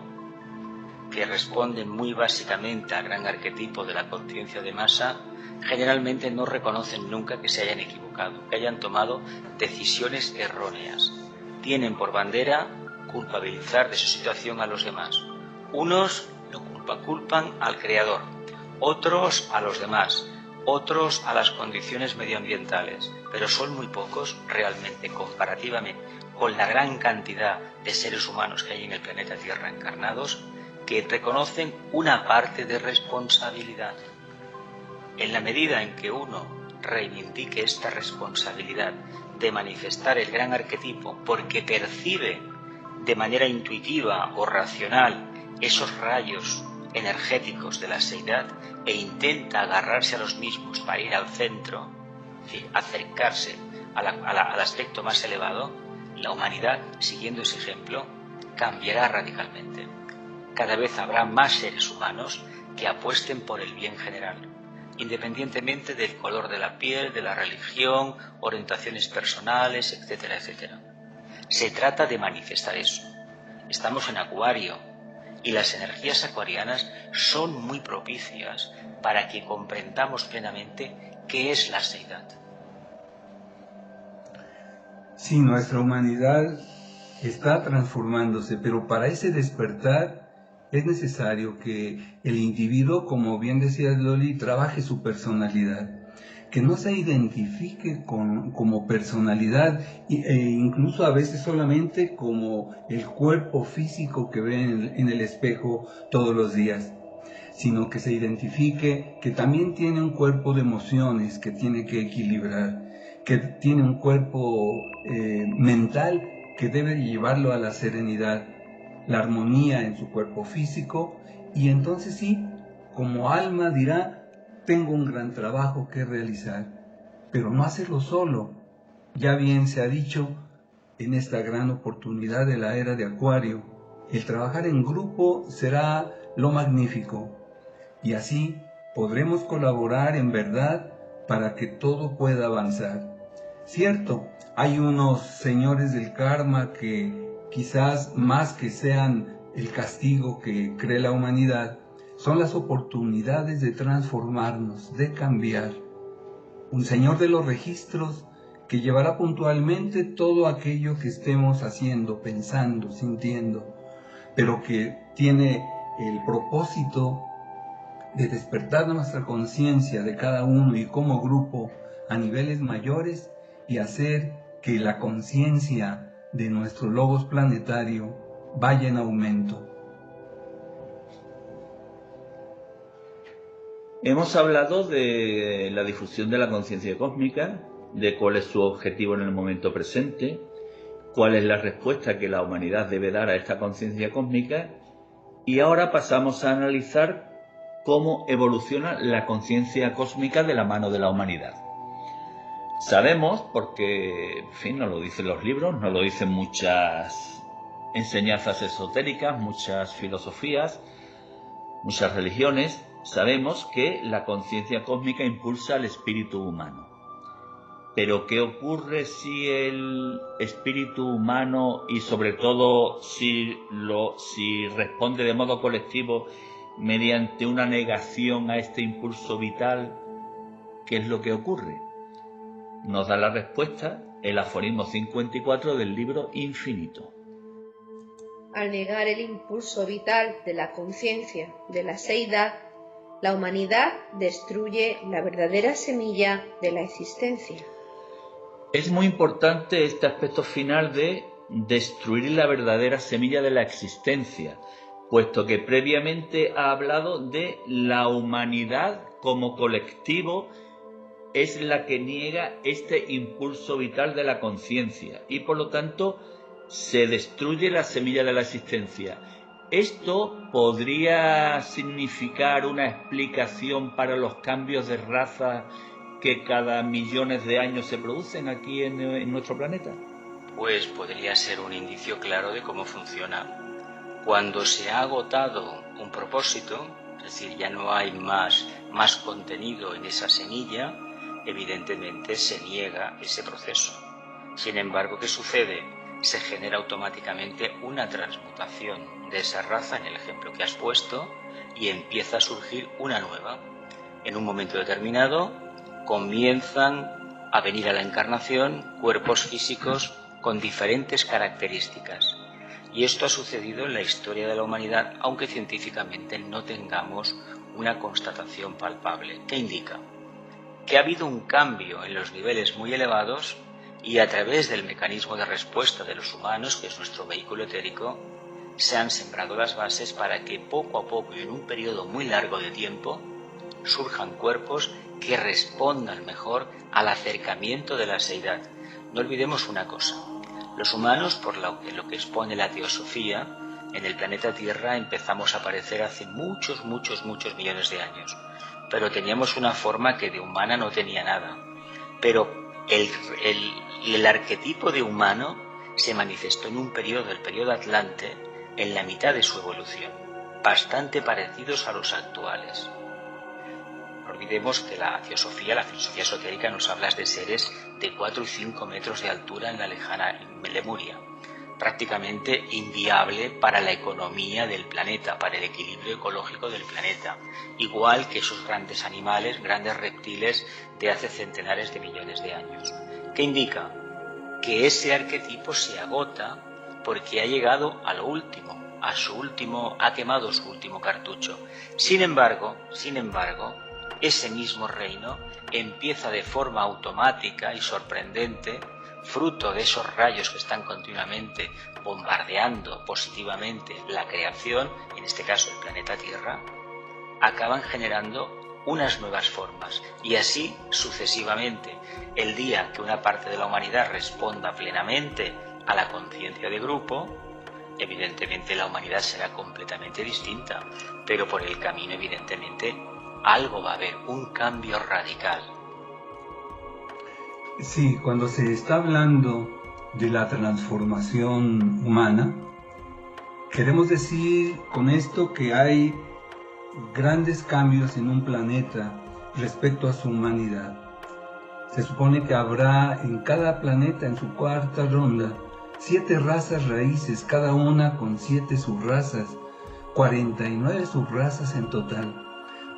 que responden muy básicamente al gran arquetipo de la conciencia de masa, generalmente no reconocen nunca que se hayan equivocado, que hayan tomado decisiones erróneas. Tienen por bandera culpabilizar de su situación a los demás. Unos lo culpan al Creador, otros a los demás, otros a las condiciones medioambientales, pero son muy pocos realmente comparativamente con la gran cantidad de seres humanos que hay en el planeta Tierra encarnados, que reconocen una parte de responsabilidad. En la medida en que uno reivindique esta responsabilidad de manifestar el gran arquetipo porque percibe de manera intuitiva o racional esos rayos energéticos de la seidad e intenta agarrarse a los mismos para ir al centro, es decir, acercarse al aspecto más elevado, la humanidad, siguiendo ese ejemplo, cambiará radicalmente. Cada vez habrá más seres humanos que apuesten por el bien general, independientemente del color de la piel, de la religión, orientaciones personales, etcétera, etcétera. Se trata de manifestar eso. Estamos en Acuario y las energías acuarianas son muy propicias para que comprendamos plenamente qué es la seidad. Sí, nuestra humanidad está transformándose, pero para ese despertar es necesario que el individuo, como bien decía Loli, trabaje su personalidad, que no se identifique como personalidad, incluso a veces solamente como el cuerpo físico que ve en el espejo todos los días, sino que se identifique que también tiene un cuerpo de emociones que tiene que equilibrar, que tiene un cuerpo mental que debe llevarlo a la serenidad, la armonía en su cuerpo físico, y entonces sí, como alma dirá, tengo un gran trabajo que realizar, pero no hacerlo solo. Ya bien se ha dicho en esta gran oportunidad de la era de Acuario, el trabajar en grupo será lo magnífico, y así podremos colaborar en verdad para que todo pueda avanzar. Cierto, hay unos señores del karma que quizás más que sean el castigo que cree la humanidad, son las oportunidades de transformarnos, de cambiar. Un señor de los registros que llevará puntualmente todo aquello que estemos haciendo, pensando, sintiendo, pero que tiene el propósito de despertar nuestra conciencia de cada uno y como grupo a niveles mayores y hacer que la conciencia de nuestro logos planetario vaya en aumento. Hemos hablado de la difusión de la conciencia cósmica, de cuál es su objetivo en el momento presente, cuál es la respuesta que la humanidad debe dar a esta conciencia cósmica, y ahora pasamos a analizar cómo evoluciona la conciencia cósmica de la mano de la humanidad. Sabemos, porque, en fin, nos lo dicen los libros, nos lo dicen muchas enseñanzas esotéricas, muchas filosofías, muchas religiones, sabemos que la conciencia cósmica impulsa al espíritu humano. Pero ¿qué ocurre si el espíritu humano, y sobre todo si responde de modo colectivo mediante una negación a este impulso vital? ¿Qué es lo que ocurre? Nos da la respuesta el aforismo 54 del libro Infinito. Al negar el impulso vital de la conciencia de la seidad, la humanidad destruye la verdadera semilla de la existencia. Es muy importante este aspecto final de destruir la verdadera semilla de la existencia, puesto que previamente ha hablado de la humanidad como colectivo, es la que niega este impulso vital de la conciencia y por lo tanto se destruye la semilla de la existencia. Esto podría significar una explicación para los cambios de raza que cada millones de años se producen aquí en nuestro planeta. Pues podría ser un indicio claro de cómo funciona. Cuando se ha agotado un propósito, es decir, ya no hay más contenido en esa semilla, evidentemente se niega ese proceso. Sin embargo, ¿qué sucede? Se genera automáticamente una transmutación de esa raza, en el ejemplo que has puesto, y empieza a surgir una nueva. En un momento determinado comienzan a venir a la encarnación cuerpos físicos con diferentes características. Y esto ha sucedido en la historia de la humanidad, aunque científicamente no tengamos una constatación palpable. ¿Qué indica? Que ha habido un cambio en los niveles muy elevados y a través del mecanismo de respuesta de los humanos, que es nuestro vehículo etérico, se han sembrado las bases para que poco a poco y en un periodo muy largo de tiempo surjan cuerpos que respondan mejor al acercamiento de la seidad. No olvidemos una cosa, los humanos, por lo que expone la teosofía, en el planeta Tierra empezamos a aparecer hace muchos millones de años, pero teníamos una forma que de humana no tenía nada. Pero el arquetipo de humano se manifestó en un periodo, el periodo Atlante, en la mitad de su evolución, bastante parecidos a los actuales. No olvidemos que la filosofía esotérica nos habla de seres de 4 y 5 metros de altura en la lejana Lemuria, prácticamente inviable para la economía del planeta, para el equilibrio ecológico del planeta, igual que esos grandes animales, grandes reptiles de hace centenares de millones de años. ¿Qué indica? Que ese arquetipo se agota porque ha llegado a lo último, ha quemado su último cartucho. Sin embargo, ese mismo reino empieza de forma automática y sorprendente, fruto de esos rayos que están continuamente bombardeando positivamente la creación, en este caso el planeta Tierra, acaban generando unas nuevas formas y así sucesivamente. El día que una parte de la humanidad responda plenamente a la conciencia de grupo, evidentemente la humanidad será completamente distinta, pero por el camino evidentemente algo va a haber, un cambio radical. Sí, cuando se está hablando de la transformación humana, queremos decir con esto que hay grandes cambios en un planeta respecto a su humanidad. Se supone que habrá en cada planeta, en su cuarta ronda, 7 razas raíces, cada una con 7 subrazas, 49 subrazas en total,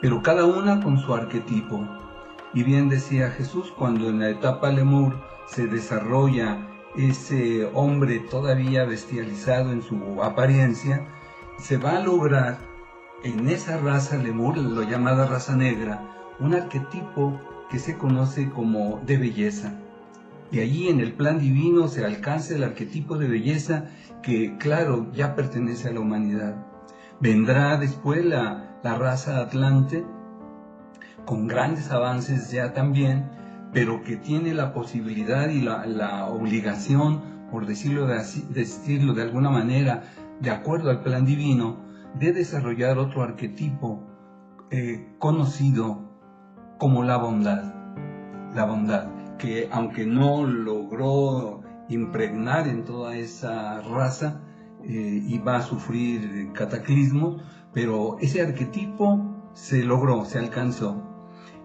pero cada una con su arquetipo. Y bien decía Jesús, cuando en la etapa Lemur se desarrolla ese hombre todavía bestializado en su apariencia, se va a lograr en esa raza Lemur, la llamada raza negra, un arquetipo que se conoce como de belleza. Y allí en el plan divino se alcanza el arquetipo de belleza que, claro, ya pertenece a la humanidad. Vendrá después la raza Atlante, con grandes avances ya también, pero que tiene la posibilidad y la obligación, por decirlo de alguna manera, de acuerdo al plan divino, de desarrollar otro arquetipo conocido como la bondad. La bondad, que aunque no logró impregnar en toda esa raza, y va a sufrir cataclismos, pero ese arquetipo se logró, se alcanzó.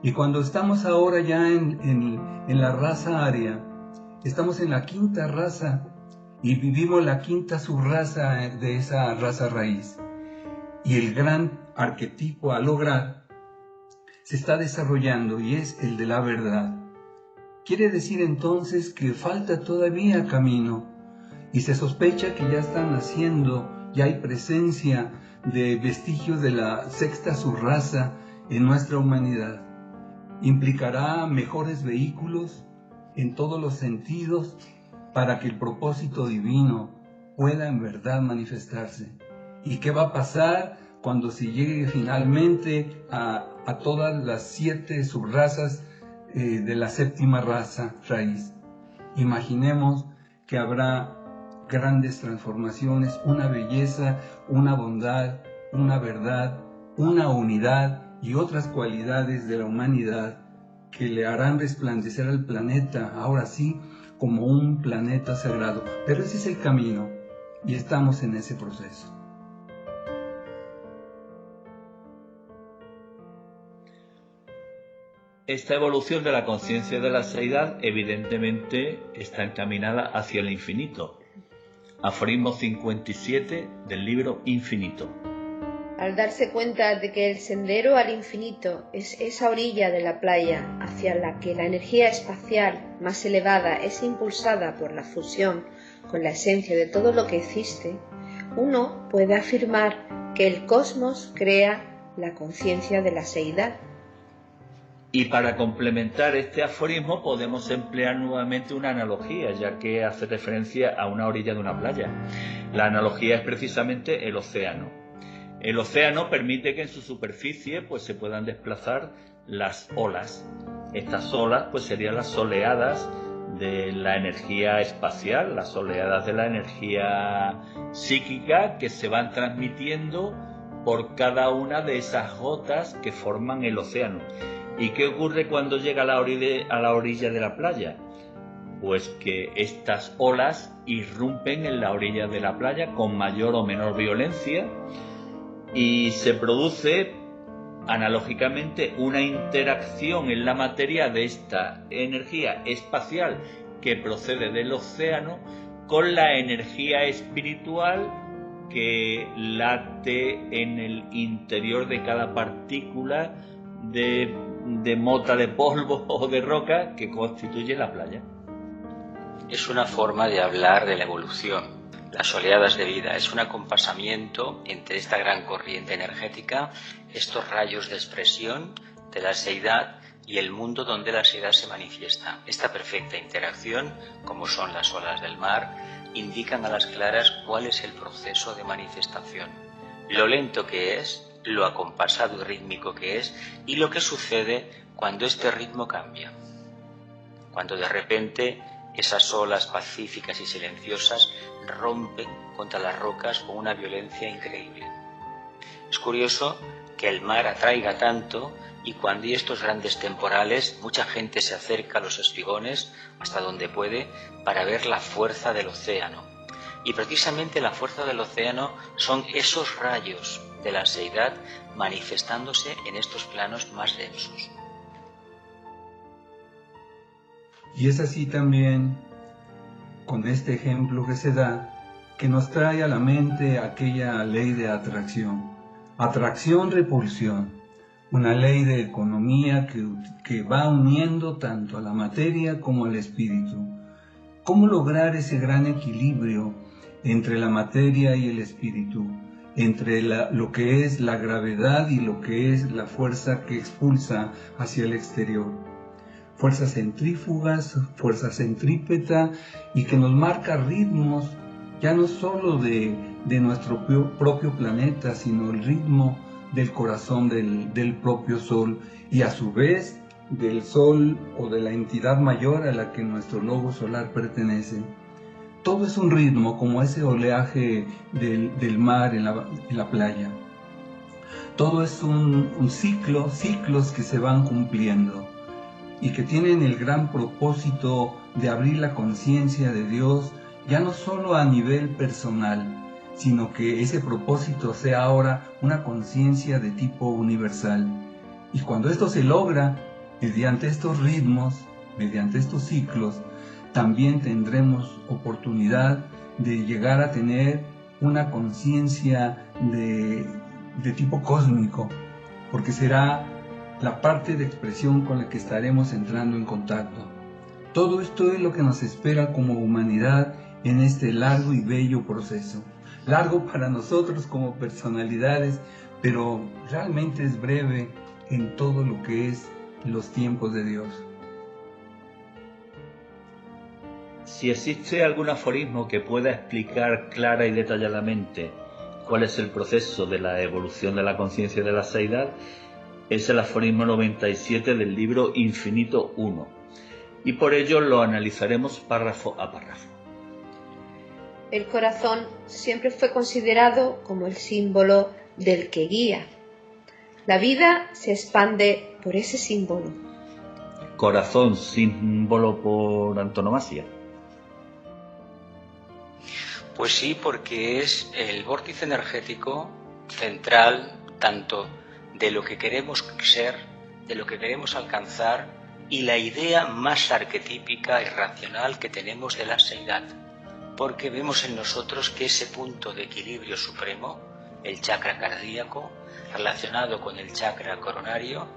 Y cuando estamos ahora ya en la raza aria, estamos en la quinta raza y vivimos la quinta subraza de esa raza raíz. Y el gran arquetipo a lograr se está desarrollando y es el de la verdad. Quiere decir entonces que falta todavía camino y se sospecha que ya están naciendo, ya hay presencia de vestigios de la sexta subraza en nuestra humanidad. Implicará mejores vehículos en todos los sentidos para que el propósito divino pueda en verdad manifestarse. ¿Y qué va a pasar cuando se llegue finalmente a todas las 7 subrazas de la séptima raza raíz? Imaginemos que habrá grandes transformaciones, una belleza, una bondad, una verdad, una unidad y otras cualidades de la humanidad que le harán resplandecer al planeta, ahora sí, como un planeta sagrado. Pero ese es el camino y estamos en ese proceso. Esta evolución de la conciencia de la seidad evidentemente está encaminada hacia el infinito. Aforismo 57 del libro Infinito. Al darse cuenta de que el sendero al infinito es esa orilla de la playa hacia la que la energía espacial más elevada es impulsada por la fusión con la esencia de todo lo que existe, uno puede afirmar que el cosmos crea la conciencia de la seidad. Y para complementar este aforismo podemos emplear nuevamente una analogía, ya que hace referencia a una orilla de una playa. La analogía es precisamente el océano. El océano permite que en su superficie se puedan desplazar las olas. Estas olas serían las oleadas de la energía espacial, las oleadas de la energía psíquica que se van transmitiendo por cada una de esas gotas que forman el océano. ¿Y qué ocurre cuando llega a la orilla de la playa? Pues que estas olas irrumpen en la orilla de la playa con mayor o menor violencia y se produce analógicamente una interacción en la materia de esta energía espacial que procede del océano con la energía espiritual que late en el interior de cada partícula de mota de polvo o de roca que constituye la playa. Es una forma de hablar de la evolución. Las oleadas de vida es un acompasamiento entre esta gran corriente energética, estos rayos de expresión de la seidad y el mundo donde la seidad se manifiesta. Esta perfecta interacción, como son las olas del mar, indican a las claras cuál es el proceso de manifestación, lo lento que es, lo acompasado y rítmico que es y lo que sucede cuando este ritmo cambia. Cuando de repente esas olas pacíficas y silenciosas rompen contra las rocas con una violencia increíble. Es curioso que el mar atraiga tanto y cuando hay estos grandes temporales mucha gente se acerca a los espigones hasta donde puede para ver la fuerza del océano. Y precisamente la fuerza del océano son esos rayos de la seidad manifestándose en estos planos más densos. Y es así también, con este ejemplo que se da, que nos trae a la mente aquella ley de atracción. Atracción-repulsión, una ley de economía que va uniendo tanto a la materia como al espíritu. ¿Cómo lograr ese gran equilibrio entre la materia y el espíritu? Entre lo que es la gravedad y lo que es la fuerza que expulsa hacia el exterior. Fuerzas centrífugas, fuerza centrípeta y que nos marca ritmos ya no solo de nuestro propio planeta, sino el ritmo del corazón del propio Sol y a su vez del Sol o de la entidad mayor a la que nuestro globo solar pertenece. Todo es un ritmo como ese oleaje del mar en la playa. Todo es un ciclo, ciclos que se van cumpliendo y que tienen el gran propósito de abrir la conciencia de Dios, ya no solo a nivel personal, sino que ese propósito sea ahora una conciencia de tipo universal. Y cuando esto se logra, mediante estos ritmos, mediante estos ciclos, también tendremos oportunidad de llegar a tener una conciencia de tipo cósmico, porque será la parte de expresión con la que estaremos entrando en contacto. Todo esto es lo que nos espera como humanidad en este largo y bello proceso. Largo para nosotros como personalidades, pero realmente es breve en todo lo que es los tiempos de Dios. Si existe algún aforismo que pueda explicar clara y detalladamente cuál es el proceso de la evolución de la conciencia de la seidad, es el aforismo 97 del libro Infinito 1, y por ello lo analizaremos párrafo a párrafo. El corazón siempre fue considerado como el símbolo del que guía. La vida se expande por ese símbolo. Corazón, símbolo por antonomasia. Pues sí, porque es el vórtice energético central tanto de lo que queremos ser, de lo que queremos alcanzar y la idea más arquetípica y racional que tenemos de la seidad, porque vemos en nosotros que ese punto de equilibrio supremo, el chakra cardíaco, relacionado con el chakra coronario,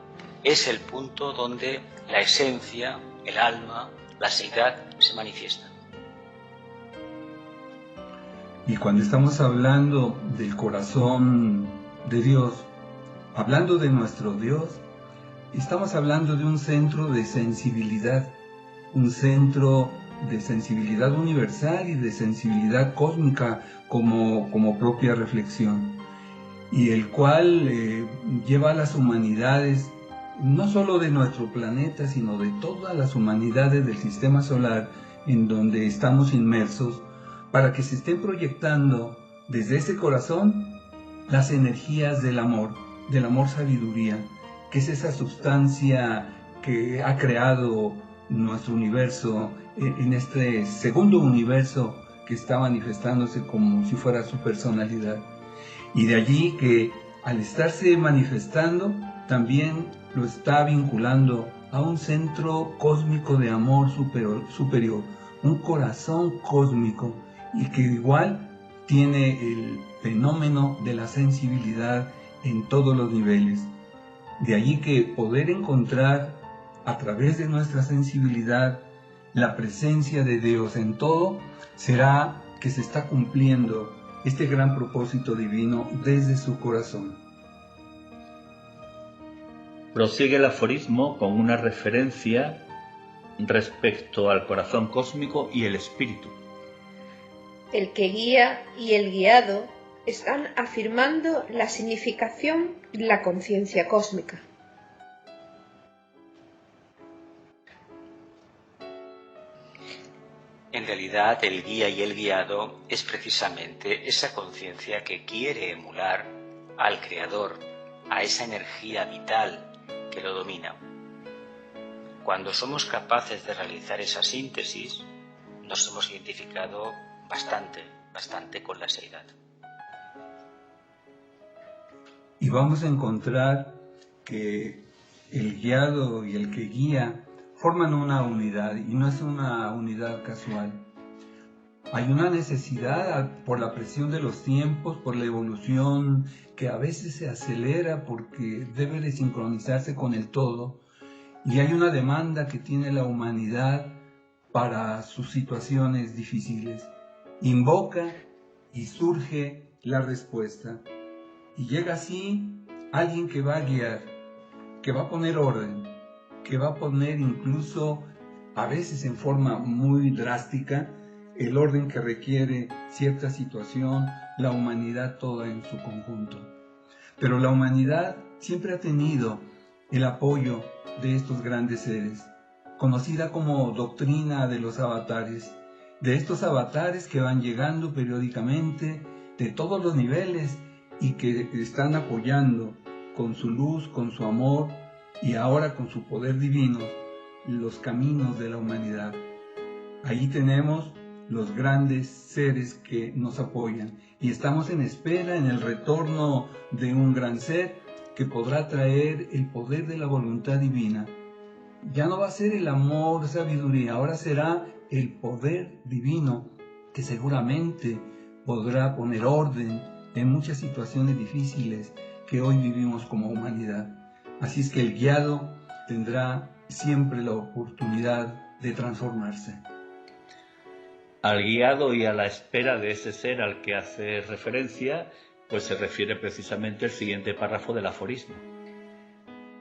es el punto donde la esencia, el alma, la seidad se manifiesta. Y cuando estamos hablando del corazón de Dios, hablando de nuestro Dios, estamos hablando de un centro de sensibilidad, un centro de sensibilidad universal y de sensibilidad cósmica como propia reflexión, y el cual lleva a las humanidades, no solo de nuestro planeta, sino de todas las humanidades del sistema solar en donde estamos inmersos, para que se estén proyectando desde ese corazón las energías del amor sabiduría, que es esa sustancia que ha creado nuestro universo, en este segundo universo que está manifestándose como si fuera su personalidad. Y de allí que al estarse manifestando, también lo está vinculando a un centro cósmico de amor superior, un corazón cósmico, y que igual tiene el fenómeno de la sensibilidad en todos los niveles. De allí que poder encontrar a través de nuestra sensibilidad la presencia de Dios en todo, será que se está cumpliendo este gran propósito divino desde su corazón. Prosigue el aforismo con una referencia respecto al corazón cósmico y el espíritu. El que guía y el guiado están afirmando la significación de la conciencia cósmica. En realidad, el guía y el guiado es precisamente esa conciencia que quiere emular al Creador, a esa energía vital que lo domina. Cuando somos capaces de realizar esa síntesis, nos hemos identificado bastante con la seidad. Y vamos a encontrar que el guiado y el que guía forman una unidad, y no es una unidad casual. Hay una necesidad por la presión de los tiempos, por la evolución que a veces se acelera porque debe de sincronizarse con el todo, y hay una demanda que tiene la humanidad para sus situaciones difíciles. Invoca y surge la respuesta, y llega así alguien que va a guiar, que va a poner orden, que va a poner incluso, a veces en forma muy drástica, el orden que requiere cierta situación, la humanidad toda en su conjunto. Pero la humanidad siempre ha tenido el apoyo de estos grandes seres, conocida como doctrina de los avatares, de estos avatares que van llegando periódicamente de todos los niveles y que están apoyando con su luz, con su amor y ahora con su poder divino los caminos de la humanidad. Allí tenemos los grandes seres que nos apoyan y estamos en espera en el retorno de un gran ser que podrá traer el poder de la voluntad divina. Ya no va a ser el amor, sabiduría, ahora será el poder divino que seguramente podrá poner orden en muchas situaciones difíciles que hoy vivimos como humanidad. Así es que el guiado tendrá siempre la oportunidad de transformarse. Al guiado y a la espera de ese ser al que hace referencia, pues se refiere precisamente el siguiente párrafo del aforismo.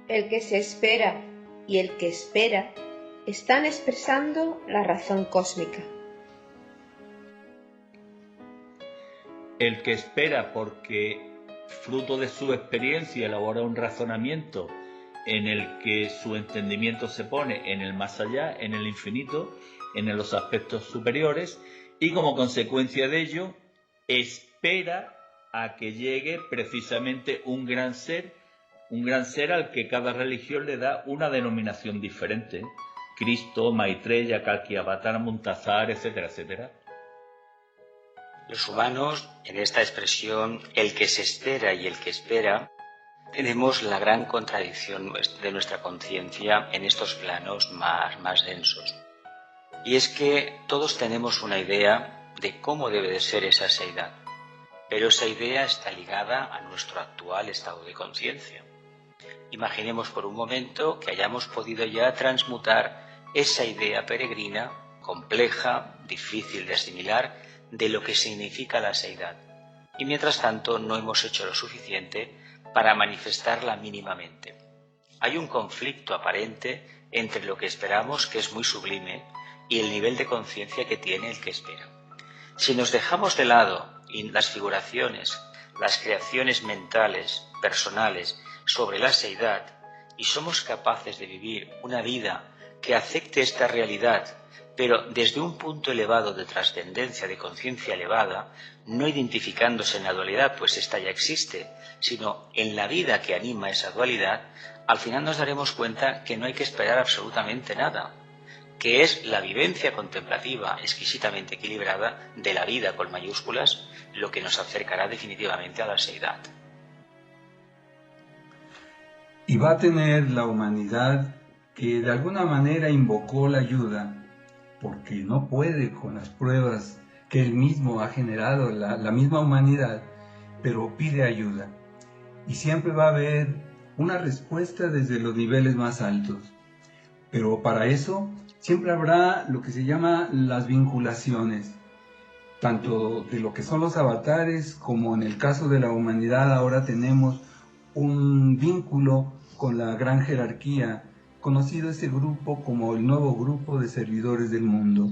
El que se espera y el que espera están expresando la razón cósmica. El que espera porque, fruto de su experiencia, elabora un razonamiento en el que su entendimiento se pone en el más allá, en el infinito, en los aspectos superiores, y como consecuencia de ello, espera a que llegue precisamente un gran ser al que cada religión le da una denominación diferente. Cristo, Maitreya, Kalki Avatar, Muntazar, etcétera, etcétera. Los humanos, en esta expresión, el que se espera y el que espera, tenemos la gran contradicción de nuestra conciencia en estos planos más densos. Y es que todos tenemos una idea de cómo debe de ser esa seidad, pero esa idea está ligada a nuestro actual estado de conciencia. Imaginemos por un momento que hayamos podido ya transmutar esa idea peregrina, compleja, difícil de asimilar, de lo que significa la seidad. Y mientras tanto no hemos hecho lo suficiente para manifestarla mínimamente. Hay un conflicto aparente entre lo que esperamos, que es muy sublime, y el nivel de conciencia que tiene el que espera. Si nos dejamos de lado las figuraciones, las creaciones mentales, personales, sobre la seidad, y somos capaces de vivir una vida que acepte esta realidad, pero desde un punto elevado de trascendencia, de conciencia elevada, no identificándose en la dualidad, pues esta ya existe, sino en la vida que anima esa dualidad, al final nos daremos cuenta que no hay que esperar absolutamente nada, que es la vivencia contemplativa exquisitamente equilibrada de la vida con mayúsculas lo que nos acercará definitivamente a la seidad. Y va a tener la humanidad que de alguna manera invocó la ayuda, porque no puede con las pruebas que él mismo ha generado, la misma humanidad, pero pide ayuda. Y siempre va a haber una respuesta desde los niveles más altos. Pero para eso siempre habrá lo que se llama las vinculaciones, tanto de lo que son los avatares como en el caso de la humanidad ahora tenemos un vínculo con la gran jerarquía, conocido ese grupo como el nuevo grupo de servidores del mundo.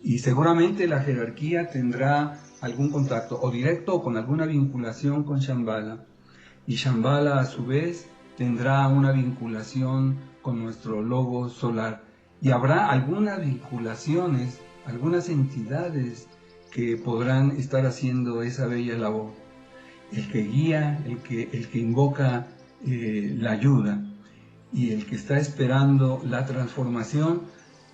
Y seguramente la jerarquía tendrá algún contacto o directo o con alguna vinculación con Shambhala. Y Shambhala a su vez tendrá una vinculación con nuestro logo solar. Y habrá algunas vinculaciones, algunas entidades que podrán estar haciendo esa bella labor. El que guía, el que invoca la ayuda y el que está esperando la transformación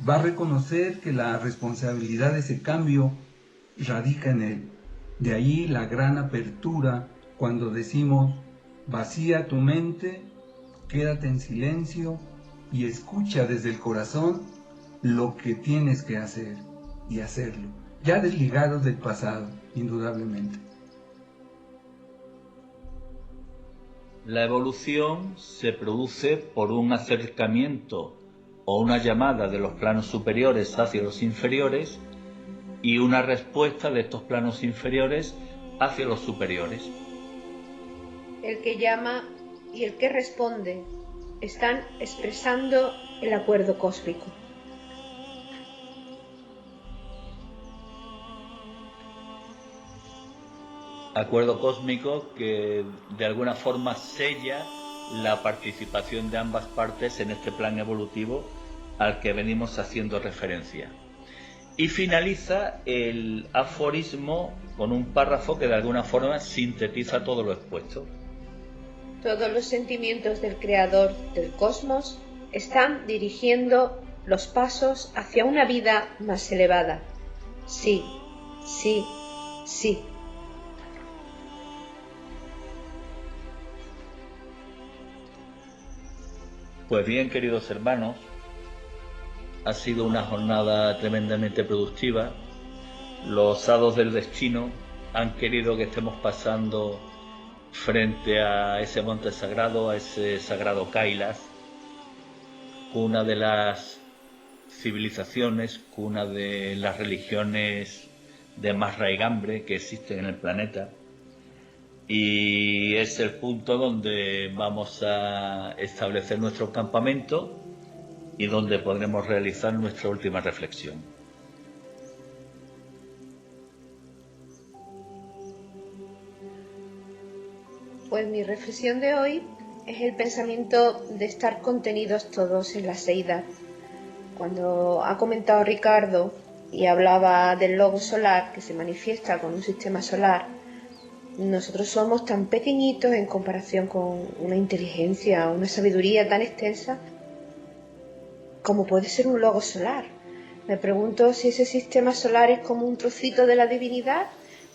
va a reconocer que la responsabilidad de ese cambio radica en él. De ahí la gran apertura cuando decimos: vacía tu mente, quédate en silencio y escucha desde el corazón lo que tienes que hacer y hacerlo, ya desligados del pasado, indudablemente. La evolución se produce por un acercamiento o una llamada de los planos superiores hacia los inferiores y una respuesta de estos planos inferiores hacia los superiores. El que llama y el que responde están expresando el acuerdo cósmico. Acuerdo cósmico que de alguna forma sella la participación de ambas partes en este plan evolutivo al que venimos haciendo referencia. Y finaliza el aforismo con un párrafo que de alguna forma sintetiza todo lo expuesto. Todos los sentimientos del creador del cosmos están dirigiendo los pasos hacia una vida más elevada. Sí, sí, sí. Pues bien, queridos hermanos, ha sido una jornada tremendamente productiva. Los hados del destino han querido que estemos pasando frente a ese monte sagrado, a ese sagrado Kailas, cuna de las civilizaciones, cuna de las religiones de más raigambre que existen en el planeta, y es el punto donde vamos a establecer nuestro campamento y donde podremos realizar nuestra última reflexión. Pues mi reflexión de hoy es el pensamiento de estar contenidos todos en la seidad. Cuando ha comentado Ricardo y hablaba del logo solar que se manifiesta con un sistema solar, nosotros somos tan pequeñitos en comparación con una inteligencia, una sabiduría tan extensa como puede ser un logo solar. Me pregunto si ese sistema solar es como un trocito de la divinidad,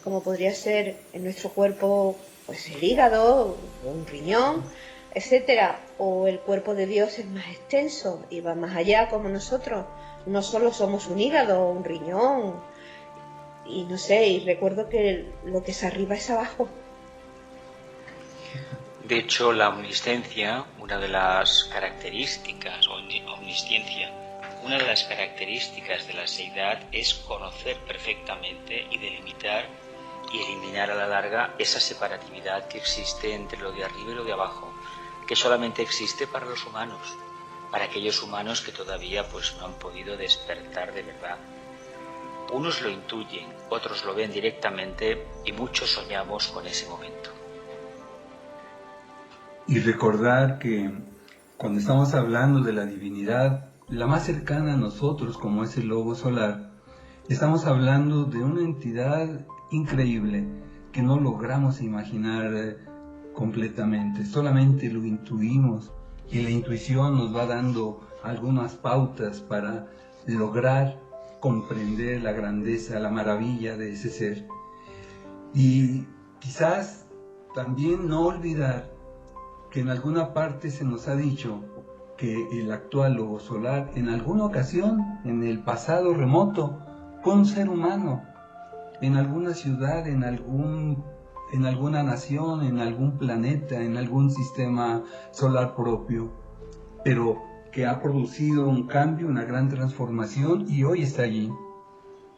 como podría ser en nuestro cuerpo pues el hígado, un riñón, etcétera, o el cuerpo de Dios es más extenso y va más allá como nosotros. No solo somos un hígado, un riñón, y no sé, y recuerdo que lo que es arriba es abajo. De hecho, la omnisciencia, una de las características, una de las características de la seidad es conocer perfectamente y delimitar y eliminar a la larga esa separatividad que existe entre lo de arriba y lo de abajo, que solamente existe para los humanos, para aquellos humanos que todavía pues no han podido despertar de verdad. Unos lo intuyen, otros lo ven directamente y muchos soñamos con ese momento. Y recordar que cuando estamos hablando de la divinidad, la más cercana a nosotros, como es el logo solar, estamos hablando de una entidad increíble que no logramos imaginar completamente, solamente lo intuimos y la intuición nos va dando algunas pautas para lograr comprender la grandeza, la maravilla de ese ser. Y quizás también no olvidar que en alguna parte se nos ha dicho que el actual logo solar en alguna ocasión, en el pasado remoto, fue un ser humano, en alguna ciudad, en alguna nación, en algún planeta, en algún sistema solar propio, pero que ha producido un cambio, una gran transformación y hoy está allí,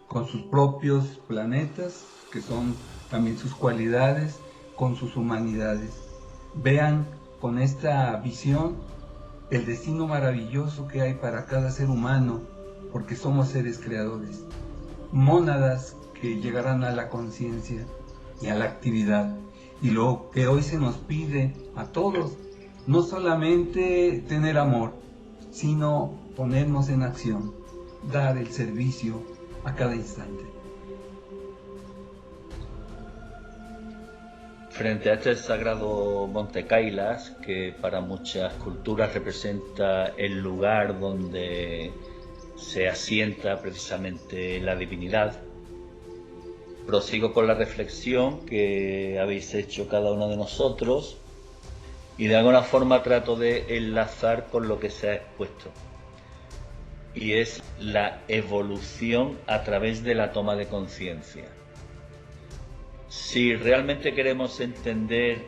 con sus propios planetas, que son también sus cualidades, con sus humanidades. Vean con esta visión el destino maravilloso que hay para cada ser humano, porque somos seres creadores, mónadas que llegarán a la conciencia y a la actividad. Y lo que hoy se nos pide a todos, no solamente tener amor, sino ponernos en acción, dar el servicio a cada instante. Frente a este sagrado Monte Kailas, que para muchas culturas representa el lugar donde se asienta precisamente la divinidad, prosigo con la reflexión que habéis hecho cada uno de nosotros y de alguna forma trato de enlazar con lo que se ha expuesto, y es la evolución a través de la toma de conciencia. Si realmente queremos entender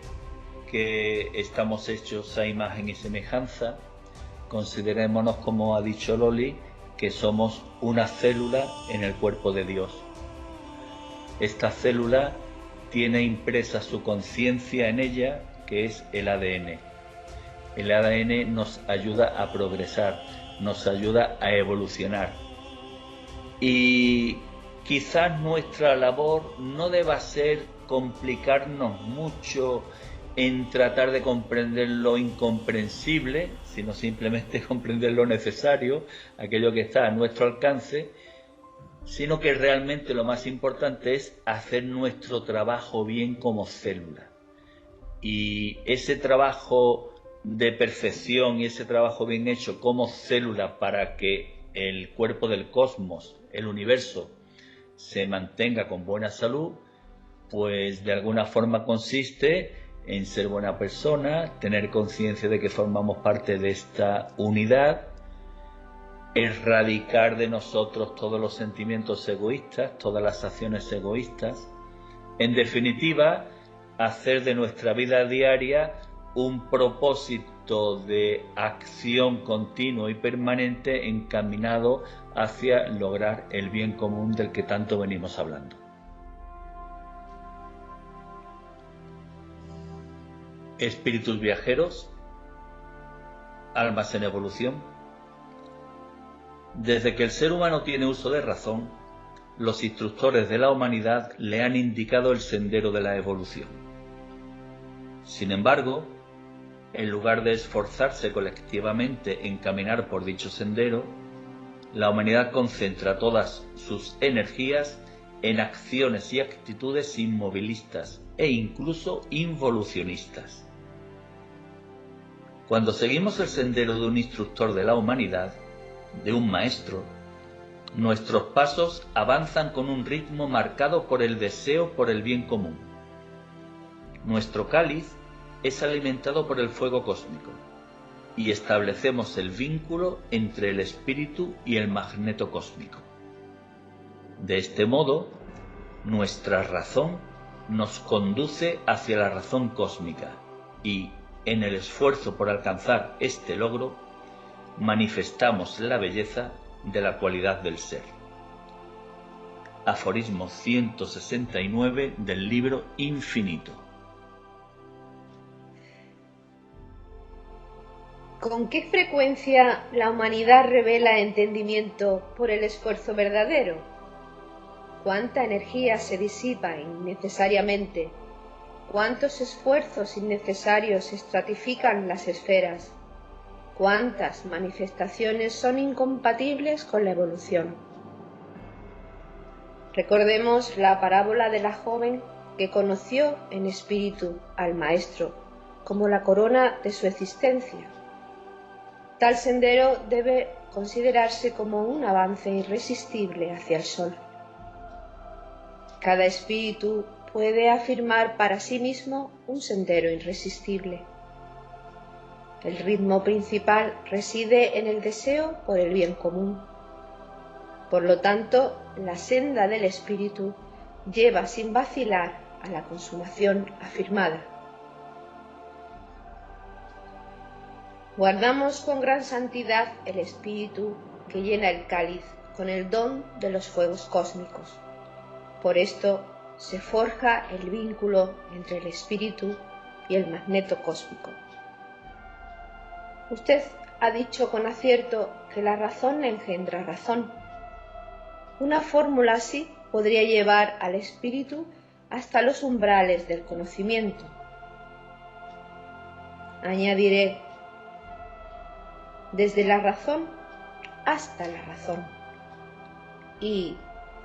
que estamos hechos a imagen y semejanza, considerémonos, como ha dicho Loli, que somos una célula en el cuerpo de Dios. Esta célula tiene impresa su conciencia en ella, que es el ADN. El ADN nos ayuda a progresar, nos ayuda a evolucionar. Y quizás nuestra labor no deba ser complicarnos mucho en tratar de comprender lo incomprensible, sino simplemente comprender lo necesario, aquello que está a nuestro alcance, sino que realmente lo más importante es hacer nuestro trabajo bien como célula. Y ese trabajo de perfección y ese trabajo bien hecho como célula para que el cuerpo del cosmos, el universo, se mantenga con buena salud, pues de alguna forma consiste en ser buena persona, tener conciencia de que formamos parte de esta unidad, erradicar de nosotros todos los sentimientos egoístas, todas las acciones egoístas, en definitiva, hacer de nuestra vida diaria un propósito acto de acción continuo y permanente encaminado hacia lograr el bien común del que tanto venimos hablando. Espíritus viajeros, almas en evolución. Desde que el ser humano tiene uso de razón, los instructores de la humanidad le han indicado el sendero de la evolución. Sin embargo, en lugar de esforzarse colectivamente en caminar por dicho sendero, la humanidad concentra todas sus energías en acciones y actitudes inmovilistas e incluso involucionistas. Cuando seguimos el sendero de un instructor de la humanidad, de un maestro, nuestros pasos avanzan con un ritmo marcado por el deseo por el bien común. Nuestro cáliz es alimentado por el fuego cósmico y establecemos el vínculo entre el espíritu y el magneto cósmico. De este modo, nuestra razón nos conduce hacia la razón cósmica y, en el esfuerzo por alcanzar este logro, manifestamos la belleza de la cualidad del ser. Aforismo 169 del libro Infinito. ¿Con qué frecuencia la humanidad revela entendimiento por el esfuerzo verdadero? ¿Cuánta energía se disipa innecesariamente? ¿Cuántos esfuerzos innecesarios estratifican las esferas? ¿Cuántas manifestaciones son incompatibles con la evolución? Recordemos la parábola de la joven que conoció en espíritu al Maestro como la corona de su existencia. Tal sendero debe considerarse como un avance irresistible hacia el sol. Cada espíritu puede afirmar para sí mismo un sendero irresistible. El ritmo principal reside en el deseo por el bien común. Por lo tanto, la senda del espíritu lleva sin vacilar a la consumación afirmada. Guardamos con gran santidad el espíritu que llena el cáliz con el don de los fuegos cósmicos. Por esto se forja el vínculo entre el espíritu y el magneto cósmico. Usted ha dicho con acierto que la razón engendra razón. Una fórmula así podría llevar al espíritu hasta los umbrales del conocimiento. Añadiré, desde la razón hasta la razón. Y,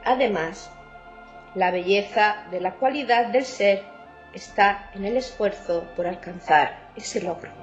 además, la belleza de la cualidad del ser está en el esfuerzo por alcanzar ese logro.